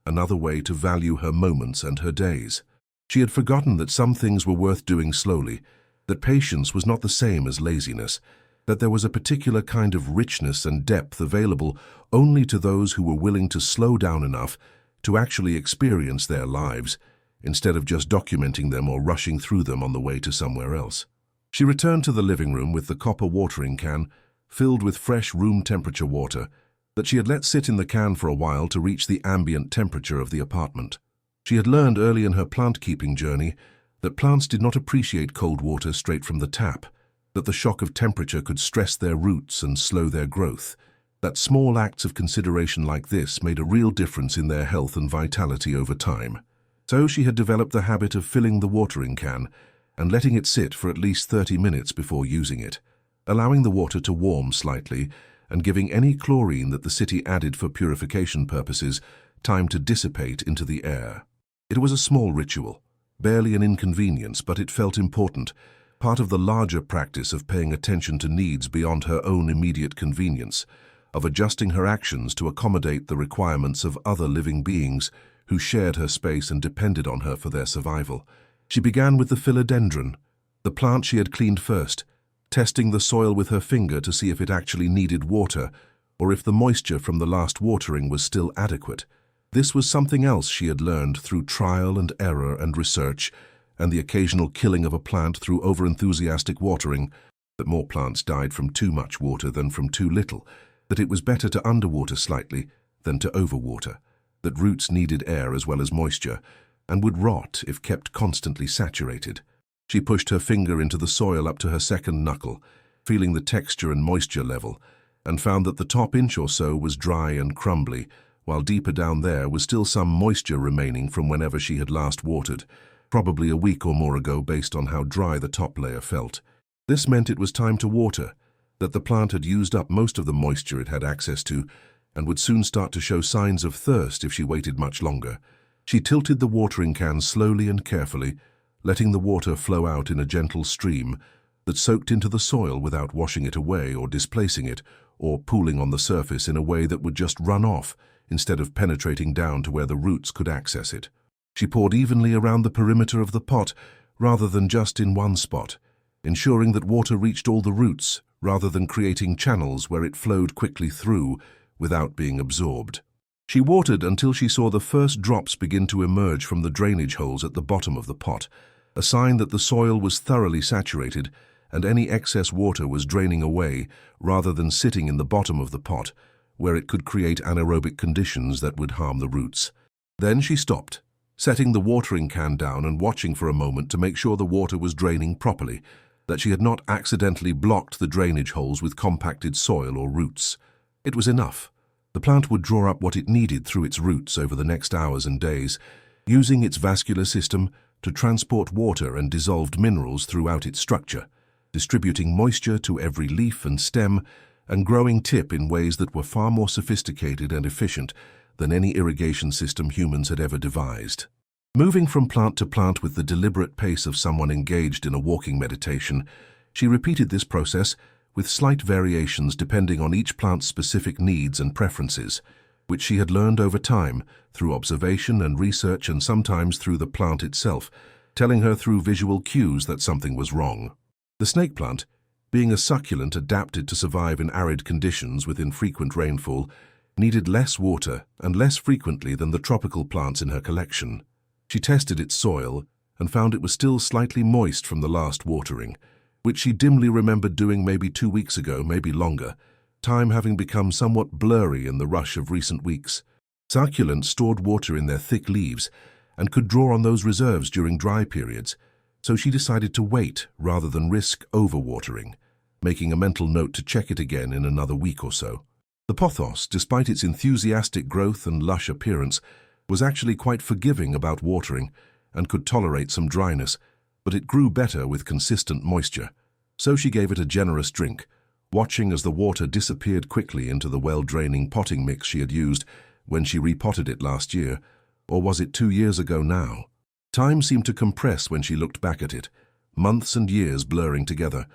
another way to value her moments and her days. She had forgotten that some things were worth doing slowly, that patience was not the same as laziness, that there was a particular kind of richness and depth available only to those who were willing to slow down enough to actually experience their lives, instead of just documenting them or rushing through them on the way to somewhere else. She returned to the living room with the copper watering can, filled with fresh room-temperature water, that she had let sit in the can for a while to reach the ambient temperature of the apartment. She had learned early in her plant-keeping journey that plants did not appreciate cold water straight from the tap, that the shock of temperature could stress their roots and slow their growth, that small acts of consideration like this made a real difference in their health and vitality over time. So she had developed the habit of filling the watering can and letting it sit for at least 30 minutes before using it, allowing the water to warm slightly and giving any chlorine that the city added for purification purposes time to dissipate into the air. It was a small ritual, barely an inconvenience, but it felt important, part of the larger practice of paying attention to needs beyond her own immediate convenience, of adjusting her actions to accommodate the requirements of other living beings who shared her space and depended on her for their survival. She began with the philodendron, the plant she had cleaned first, testing the soil with her finger to see if it actually needed water or if the moisture from the last watering was still adequate. This was something else she had learned through trial and error and research, and the occasional killing of a plant through overenthusiastic watering, that more plants died from too much water than from too little, that it was better to underwater slightly than to overwater, that roots needed air as well as moisture, and would rot if kept constantly saturated. She pushed her finger into the soil up to her second knuckle, feeling the texture and moisture level, and found that the top inch or so was dry and crumbly, while deeper down there was still some moisture remaining from whenever she had last watered, probably a week or more ago based on how dry the top layer felt. This meant it was time to water, that the plant had used up most of the moisture it had access to, and would soon start to show signs of thirst if she waited much longer. She tilted the watering can slowly and carefully, letting the water flow out in a gentle stream, that soaked into the soil without washing it away or displacing it, or pooling on the surface in a way that would just run off instead of penetrating down to where the roots could access it. She poured evenly around the perimeter of the pot rather than just in one spot, ensuring that water reached all the roots rather than creating channels where it flowed quickly through without being absorbed. She watered until she saw the first drops begin to emerge from the drainage holes at the bottom of the pot, a sign that the soil was thoroughly saturated and any excess water was draining away rather than sitting in the bottom of the pot, where it could create anaerobic conditions that would harm the roots. Then she stopped, setting the watering can down and watching for a moment to make sure the water was draining properly, that she had not accidentally blocked the drainage holes with compacted soil or roots. It was enough. The plant would draw up what it needed through its roots over the next hours and days, using its vascular system to transport water and dissolved minerals throughout its structure, distributing moisture to every leaf and stem and growing tip in ways that were far more sophisticated and efficient than any irrigation system humans had ever devised. Moving from plant to plant with the deliberate pace of someone engaged in a walking meditation, she repeated this process with slight variations depending on each plant's specific needs and preferences, which she had learned over time through observation and research and sometimes through the plant itself, telling her through visual cues that something was wrong. The snake plant, being a succulent adapted to survive in arid conditions with infrequent rainfall, needed less water and less frequently than the tropical plants in her collection. She tested its soil and found it was still slightly moist from the last watering, which she dimly remembered doing maybe 2 weeks ago, maybe longer, time having become somewhat blurry in the rush of recent weeks. Succulents stored water in their thick leaves and could draw on those reserves during dry periods, so she decided to wait rather than risk overwatering, making a mental note to check it again in another week or so. The pothos, despite its enthusiastic growth and lush appearance, was actually quite forgiving about watering and could tolerate some dryness, but it grew better with consistent moisture, so she gave it a generous drink, watching as the water disappeared quickly into the well-draining potting mix she had used when she repotted it last year, or was it 2 years ago now? Time seemed to compress when she looked back at it, months and years blurring together,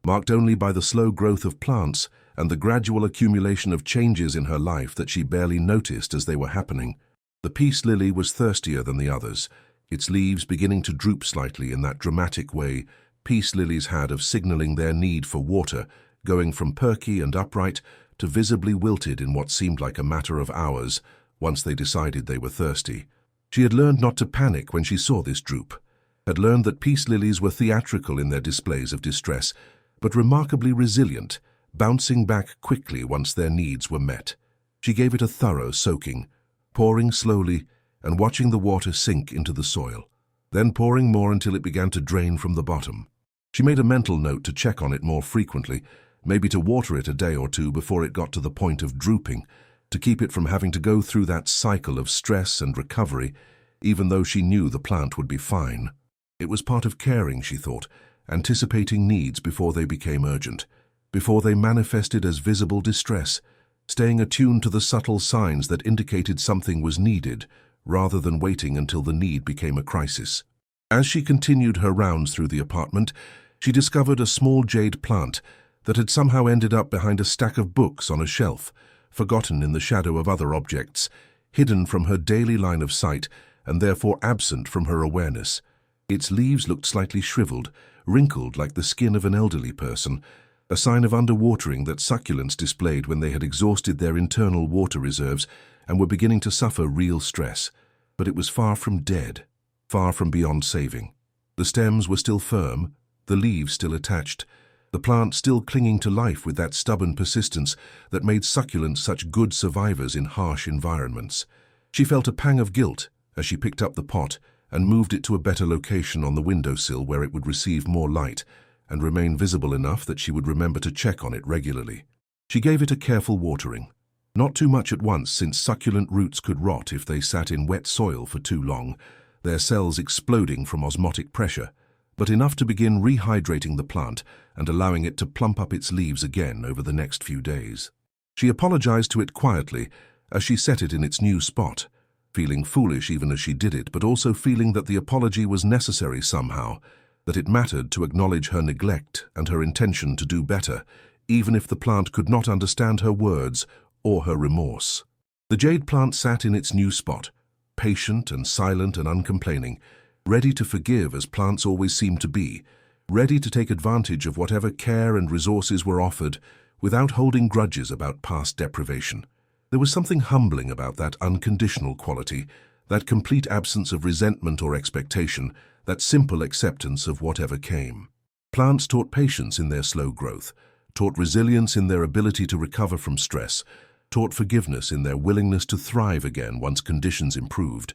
marked only by the slow growth of plants and the gradual accumulation of changes in her life that she barely noticed as they were happening. The peace lily was thirstier than the others, its leaves beginning to droop slightly in that dramatic way peace lilies had of signaling their need for water, going from perky and upright to visibly wilted in what seemed like a matter of hours once they decided they were thirsty. She had learned not to panic when she saw this droop, had learned that peace lilies were theatrical in their displays of distress, but remarkably resilient, bouncing back quickly once their needs were met. She gave it a thorough soaking, pouring slowly and watching the water sink into the soil, then pouring more until it began to drain from the bottom. She made a mental note to check on it more frequently, maybe to water it a day or two before it got to the point of drooping, to keep it from having to go through that cycle of stress and recovery, even though she knew the plant would be fine. It was part of caring, she thought, anticipating needs before they became urgent, before they manifested as visible distress, staying attuned to the subtle signs that indicated something was needed, rather than waiting until the need became a crisis. As she continued her rounds through the apartment, she discovered a small jade plant that had somehow ended up behind a stack of books on a shelf, forgotten in the shadow of other objects, hidden from her daily line of sight and therefore absent from her awareness. Its leaves looked slightly shriveled, wrinkled like the skin of an elderly person, a sign of underwatering that succulents displayed when they had exhausted their internal water reserves and were beginning to suffer real stress. But it was far from dead, far from beyond saving. The stems were still firm, the leaves still attached, the plant still clinging to life with that stubborn persistence that made succulents such good survivors in harsh environments. She felt a pang of guilt as she picked up the pot and moved it to a better location on the windowsill where it would receive more light and remain visible enough that she would remember to check on it regularly. She gave it a careful watering. Not too much at once, since succulent roots could rot if they sat in wet soil for too long, their cells exploding from osmotic pressure, but enough to begin rehydrating the plant and allowing it to plump up its leaves again over the next few days. She apologized to it quietly as she set it in its new spot, feeling foolish even as she did it, but also feeling that the apology was necessary somehow, that it mattered to acknowledge her neglect and her intention to do better, even if the plant could not understand her words or her remorse. The jade plant sat in its new spot, patient and silent and uncomplaining, ready to forgive as plants always seem to be, ready to take advantage of whatever care and resources were offered without holding grudges about past deprivation. There was something humbling about that unconditional quality, that complete absence of resentment or expectation, that simple acceptance of whatever came. Plants taught patience in their slow growth, taught resilience in their ability to recover from stress, taught forgiveness in their willingness to thrive again once conditions improved,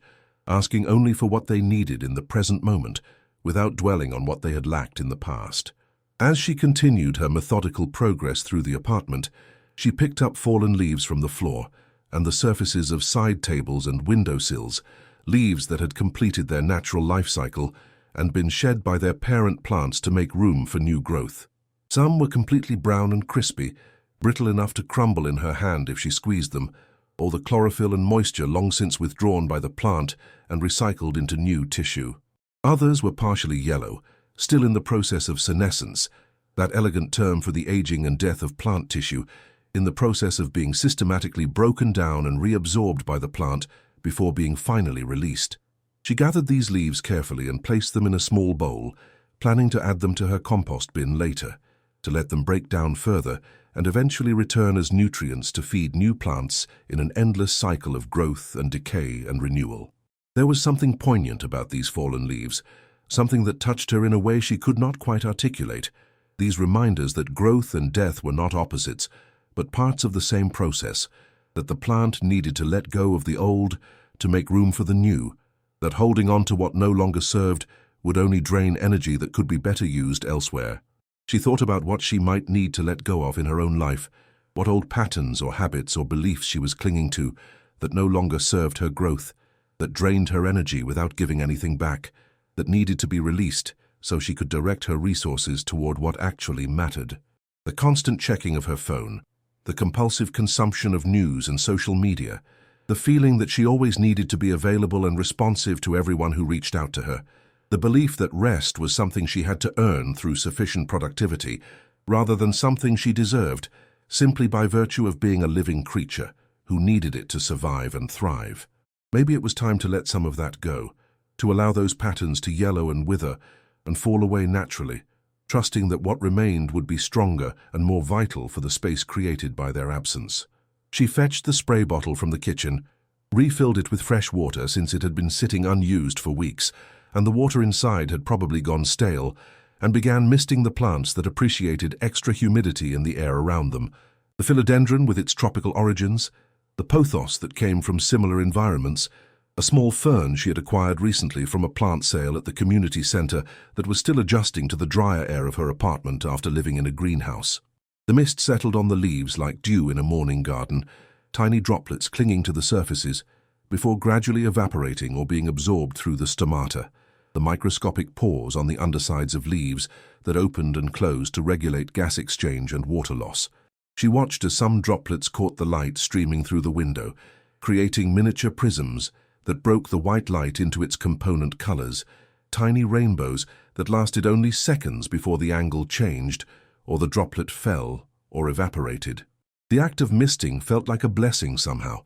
asking only for what they needed in the present moment, without dwelling on what they had lacked in the past. As she continued her methodical progress through the apartment, she picked up fallen leaves from the floor and the surfaces of side tables and windowsills, leaves that had completed their natural life cycle and been shed by their parent plants to make room for new growth. Some were completely brown and crispy, brittle enough to crumble in her hand if she squeezed them, or the chlorophyll and moisture long since withdrawn by the plant and recycled into new tissue. Others were partially yellow, still in the process of senescence, that elegant term for the aging and death of plant tissue, in the process of being systematically broken down and reabsorbed by the plant before being finally released. She gathered these leaves carefully and placed them in a small bowl, planning to add them to her compost bin later, to let them break down further and eventually return as nutrients to feed new plants in an endless cycle of growth and decay and renewal. There was something poignant about these fallen leaves, something that touched her in a way she could not quite articulate, these reminders that growth and death were not opposites, but parts of the same process, that the plant needed to let go of the old to make room for the new, that holding on to what no longer served would only drain energy that could be better used elsewhere. She thought about what she might need to let go of in her own life, what old patterns or habits or beliefs she was clinging to that no longer served her growth, that drained her energy without giving anything back, that needed to be released so she could direct her resources toward what actually mattered. The constant checking of her phone, the compulsive consumption of news and social media, the feeling that she always needed to be available and responsive to everyone who reached out to her, the belief that rest was something she had to earn through sufficient productivity, rather than something she deserved, simply by virtue of being a living creature who needed it to survive and thrive. Maybe it was time to let some of that go, to allow those patterns to yellow and wither and fall away naturally, trusting that what remained would be stronger and more vital for the space created by their absence. She fetched the spray bottle from the kitchen, refilled it with fresh water since it had been sitting unused for weeks, and the water inside had probably gone stale, and began misting the plants that appreciated extra humidity in the air around them, the philodendron with its tropical origins, the pothos that came from similar environments, a small fern she had acquired recently from a plant sale at the community center that was still adjusting to the drier air of her apartment after living in a greenhouse. The mist settled on the leaves like dew in a morning garden, tiny droplets clinging to the surfaces, before gradually evaporating or being absorbed through the stomata, the microscopic pores on the undersides of leaves that opened and closed to regulate gas exchange and water loss. She watched as some droplets caught the light streaming through the window, creating miniature prisms that broke the white light into its component colors, tiny rainbows that lasted only seconds before the angle changed, or the droplet fell or evaporated. The act of misting felt like a blessing somehow,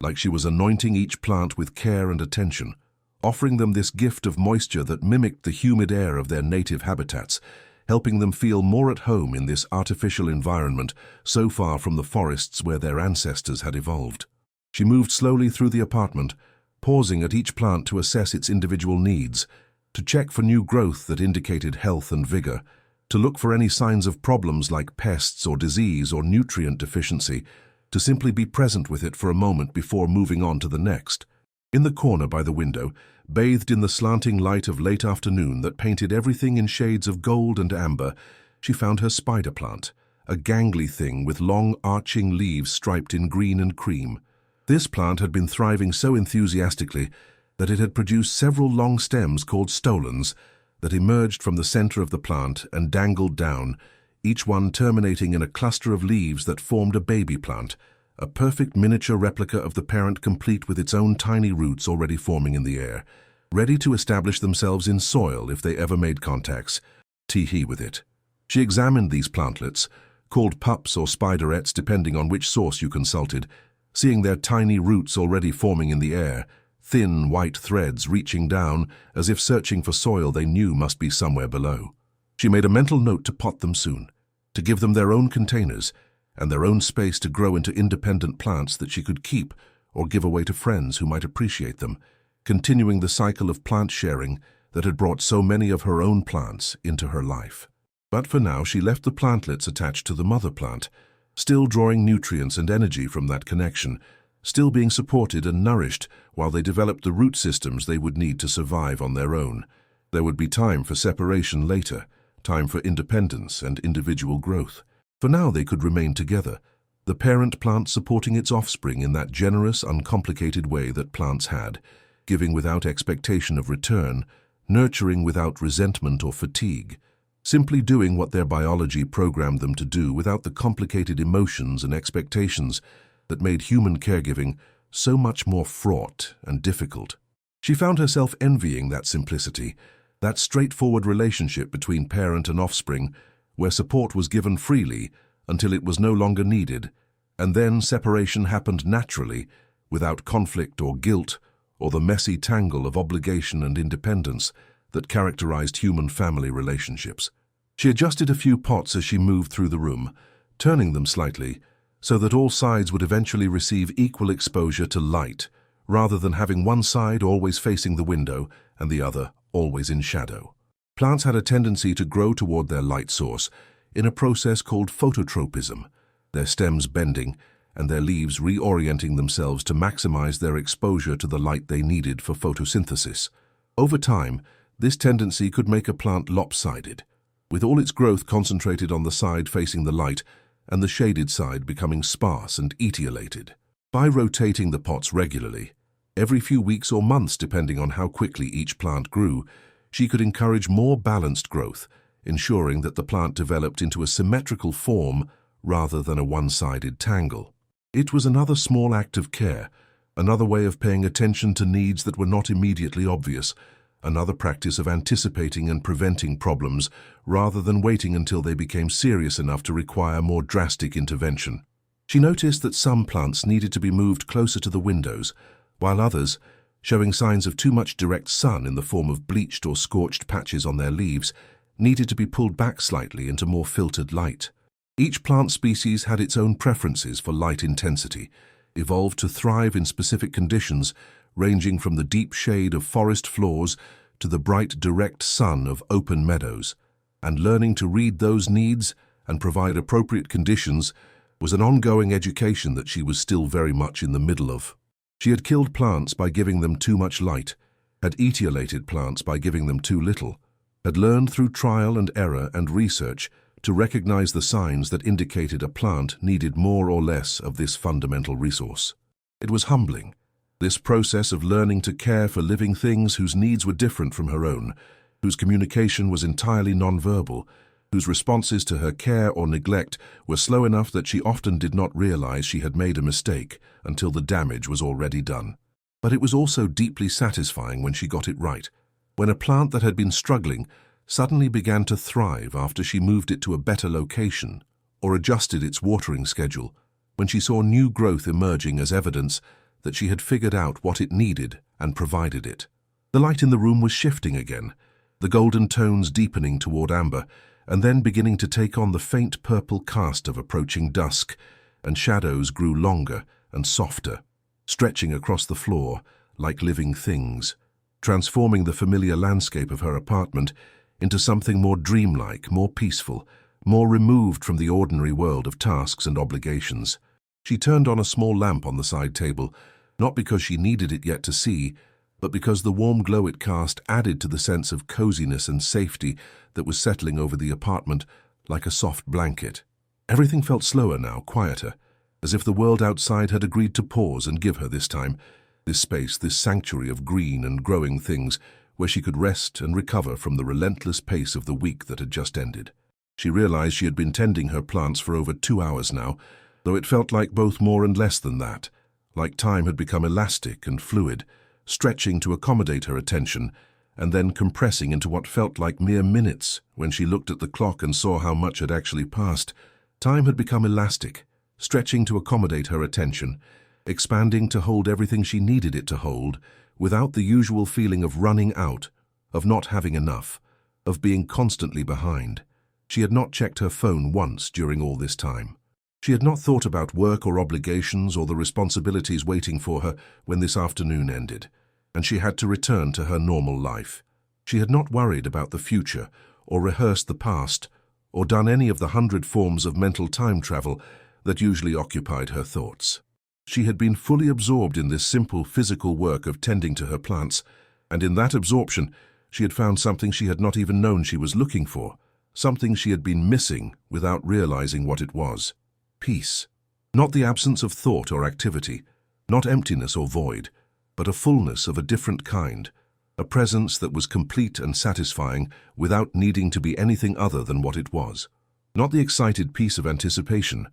like she was anointing each plant with care and attention, offering them this gift of moisture that mimicked the humid air of their native habitats, helping them feel more at home in this artificial environment so far from the forests where their ancestors had evolved. She moved slowly through the apartment, pausing at each plant to assess its individual needs, to check for new growth that indicated health and vigor, to look for any signs of problems like pests or disease or nutrient deficiency, to simply be present with it for a moment before moving on to the next. In the corner by the window, bathed in the slanting light of late afternoon that painted everything in shades of gold and amber, she found her spider plant, a gangly thing with long arching leaves striped in green and cream. This plant had been thriving so enthusiastically that it had produced several long stems called stolons that emerged from the center of the plant and dangled down, each one terminating in a cluster of leaves that formed a baby plant, a perfect miniature replica of the parent complete with its own tiny roots already forming in the air. ready to establish themselves in soil if they ever made contacts, tee-hee with it. She examined these plantlets, called pups or spiderets depending on which source you consulted, seeing their tiny roots already forming in the air, thin white threads reaching down as if searching for soil they knew must be somewhere below. She made a mental note to pot them soon, to give them their own containers and their own space to grow into independent plants that she could keep or give away to friends who might appreciate them, continuing the cycle of plant sharing that had brought so many of her own plants into her life. But for now, she left the plantlets attached to the mother plant, still drawing nutrients and energy from that connection, still being supported and nourished while they developed the root systems they would need to survive on their own. There would be time for separation later, time for independence and individual growth. For now, they could remain together, the parent plant supporting its offspring in that generous, uncomplicated way that plants had, giving without expectation of return, nurturing without resentment or fatigue, simply doing what their biology programmed them to do without the complicated emotions and expectations that made human caregiving so much more fraught and difficult. She found herself envying that simplicity, that straightforward relationship between parent and offspring, where support was given freely until it was no longer needed, and then separation happened naturally, without conflict or guilt, or the messy tangle of obligation and independence that characterized human family relationships. She adjusted a few pots as she moved through the room, turning them slightly, so that all sides would eventually receive equal exposure to light, rather than having one side always facing the window and the other always in shadow. Plants had a tendency to grow toward their light source in a process called phototropism, their stems bending and their leaves reorienting themselves to maximize their exposure to the light they needed for photosynthesis. Over time, this tendency could make a plant lopsided, with all its growth concentrated on the side facing the light and the shaded side becoming sparse and etiolated. By rotating the pots regularly, every few weeks or months depending on how quickly each plant grew, she could encourage more balanced growth, ensuring that the plant developed into a symmetrical form rather than a one-sided tangle. It was another small act of care, another way of paying attention to needs that were not immediately obvious, another practice of anticipating and preventing problems rather than waiting until they became serious enough to require more drastic intervention. She noticed that some plants needed to be moved closer to the windows, while others, showing signs of too much direct sun in the form of bleached or scorched patches on their leaves, needed to be pulled back slightly into more filtered light. Each plant species had its own preferences for light intensity, evolved to thrive in specific conditions ranging from the deep shade of forest floors to the bright direct sun of open meadows, and learning to read those needs and provide appropriate conditions was an ongoing education that she was still very much in the middle of. She had killed plants by giving them too much light, had etiolated plants by giving them too little, had learned through trial and error and research to recognize the signs that indicated a plant needed more or less of this fundamental resource. It was humbling, this process of learning to care for living things whose needs were different from her own, whose communication was entirely nonverbal, whose responses to her care or neglect were slow enough that she often did not realize she had made a mistake until the damage was already done. But it was also deeply satisfying when she got it right, when a plant that had been struggling suddenly began to thrive after she moved it to a better location or adjusted its watering schedule, when she saw new growth emerging as evidence that she had figured out what it needed and provided it. The light in the room was shifting again, the golden tones deepening toward amber, and then beginning to take on the faint purple cast of approaching dusk, and shadows grew longer and softer, stretching across the floor like living things, transforming the familiar landscape of her apartment into something more dreamlike, more peaceful, more removed from the ordinary world of tasks and obligations. She turned on a small lamp on the side table, not because she needed it yet to see, but because the warm glow it cast added to the sense of coziness and safety that was settling over the apartment like a soft blanket. Everything felt slower now, quieter, as if the world outside had agreed to pause and give her this time, this space, this sanctuary of green and growing things, where she could rest and recover from the relentless pace of the week that had just ended. She realized she had been tending her plants for over 2 hours now, though it felt like both more and less than that, like time had become elastic and fluid, stretching to accommodate her attention, and then compressing into what felt like mere minutes when she looked at the clock and saw how much had actually passed. Time had become elastic, stretching to accommodate her attention, expanding to hold everything she needed it to hold, without the usual feeling of running out, of not having enough, of being constantly behind. She had not checked her phone once during all this time. She had not thought about work or obligations or the responsibilities waiting for her when this afternoon ended, and she had to return to her normal life. She had not worried about the future, or rehearsed the past, or done any of the 100 forms of mental time travel that usually occupied her thoughts. She had been fully absorbed in this simple physical work of tending to her plants, and in that absorption she had found something she had not even known she was looking for, something she had been missing without realizing what it was. Peace. Not the absence of thought or activity, not emptiness or void, but a fullness of a different kind, a presence that was complete and satisfying without needing to be anything other than what it was. Not the excited peace of anticipation,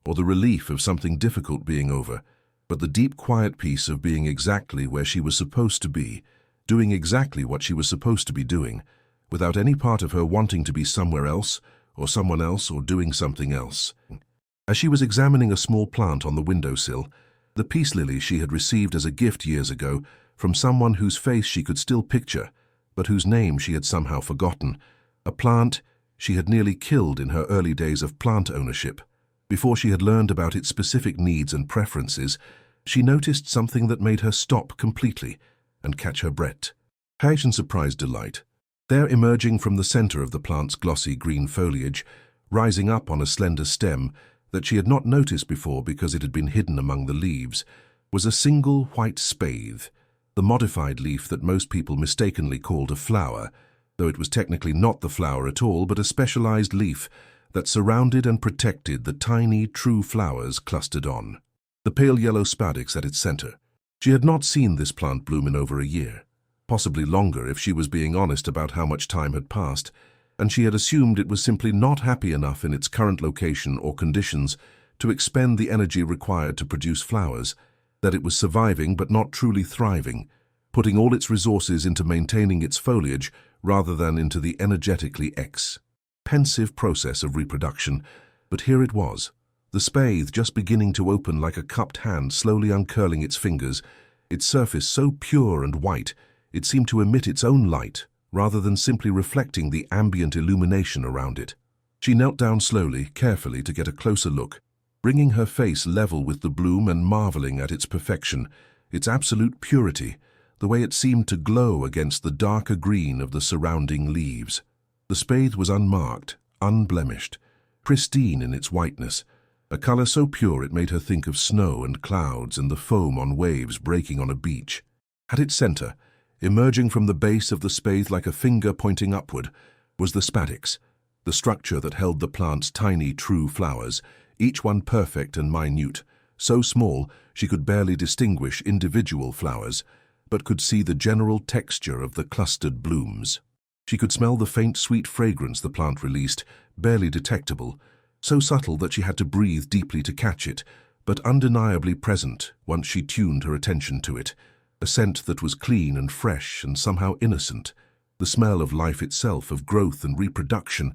or the relief of something difficult being over, but the deep quiet peace of being exactly where she was supposed to be, doing exactly what she was supposed to be doing, without any part of her wanting to be somewhere else, or someone else, or doing something else. As she was examining a small plant on the windowsill, the peace lily she had received as a gift years ago from someone whose face she could still picture, but whose name she had somehow forgotten, a plant she had nearly killed in her early days of plant ownership. Before she had learned about its specific needs and preferences, she noticed something that made her stop completely and catch her breath. Passion, surprised delight. There, emerging from the center of the plant's glossy green foliage, rising up on a slender stem that she had not noticed before because it had been hidden among the leaves, was a single white spathe, the modified leaf that most people mistakenly called a flower, though it was technically not the flower at all but a specialized leaf that surrounded and protected the tiny, true flowers clustered on. The pale yellow spadix at its center. She had not seen this plant bloom in over a year, possibly longer if she was being honest about how much time had passed, and she had assumed it was simply not happy enough in its current location or conditions to expend the energy required to produce flowers, that it was surviving but not truly thriving, putting all its resources into maintaining its foliage rather than into the energetically pensive process of reproduction. But here it was, the spathe just beginning to open like a cupped hand slowly uncurling its fingers, its surface so pure and white it seemed to emit its own light, rather than simply reflecting the ambient illumination around it. She knelt down slowly, carefully, to get a closer look, bringing her face level with the bloom and marveling at its perfection, its absolute purity, the way it seemed to glow against the darker green of the surrounding leaves. The spathe was unmarked, unblemished, pristine in its whiteness, a color so pure it made her think of snow and clouds and the foam on waves breaking on a beach. At its center, emerging from the base of the spathe like a finger pointing upward, was the spadix, the structure that held the plant's tiny, true flowers, each one perfect and minute, so small she could barely distinguish individual flowers, but could see the general texture of the clustered blooms. She could smell the faint, sweet fragrance the plant released, barely detectable, so subtle that she had to breathe deeply to catch it, but undeniably present once she tuned her attention to it. A scent that was clean and fresh and somehow innocent, the smell of life itself, of growth and reproduction,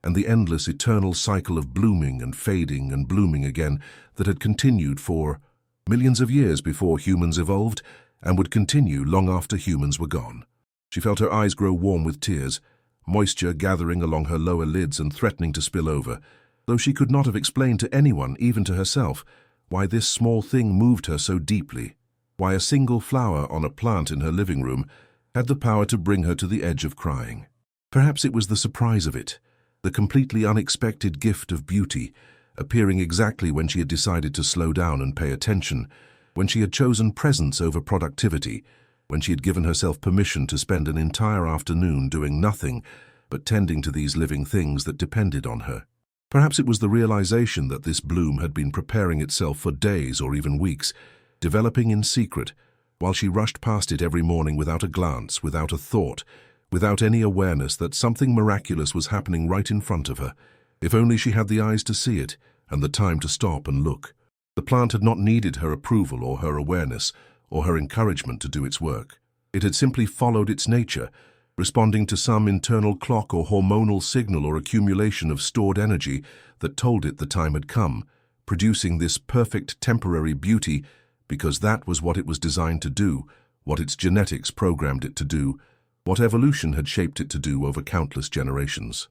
and the endless eternal cycle of blooming and fading and blooming again that had continued for millions of years before humans evolved and would continue long after humans were gone. She felt her eyes grow warm with tears, moisture gathering along her lower lids and threatening to spill over, though she could not have explained to anyone, even to herself, why this small thing moved her so deeply. Why a single flower on a plant in her living room had the power to bring her to the edge of crying. Perhaps it was the surprise of it, the completely unexpected gift of beauty, appearing exactly when she had decided to slow down and pay attention, when she had chosen presence over productivity, when she had given herself permission to spend an entire afternoon doing nothing but tending to these living things that depended on her. Perhaps it was the realization that this bloom had been preparing itself for days or even weeks, developing in secret, while she rushed past it every morning without a glance, without a thought, without any awareness that something miraculous was happening right in front of her, if only she had the eyes to see it and the time to stop and look. The plant had not needed her approval or her awareness, or her encouragement to do its work. It had simply followed its nature, responding to some internal clock or hormonal signal or accumulation of stored energy that told it the time had come, producing this perfect temporary beauty because that was what it was designed to do, what its genetics programmed it to do, what evolution had shaped it to do over countless generations.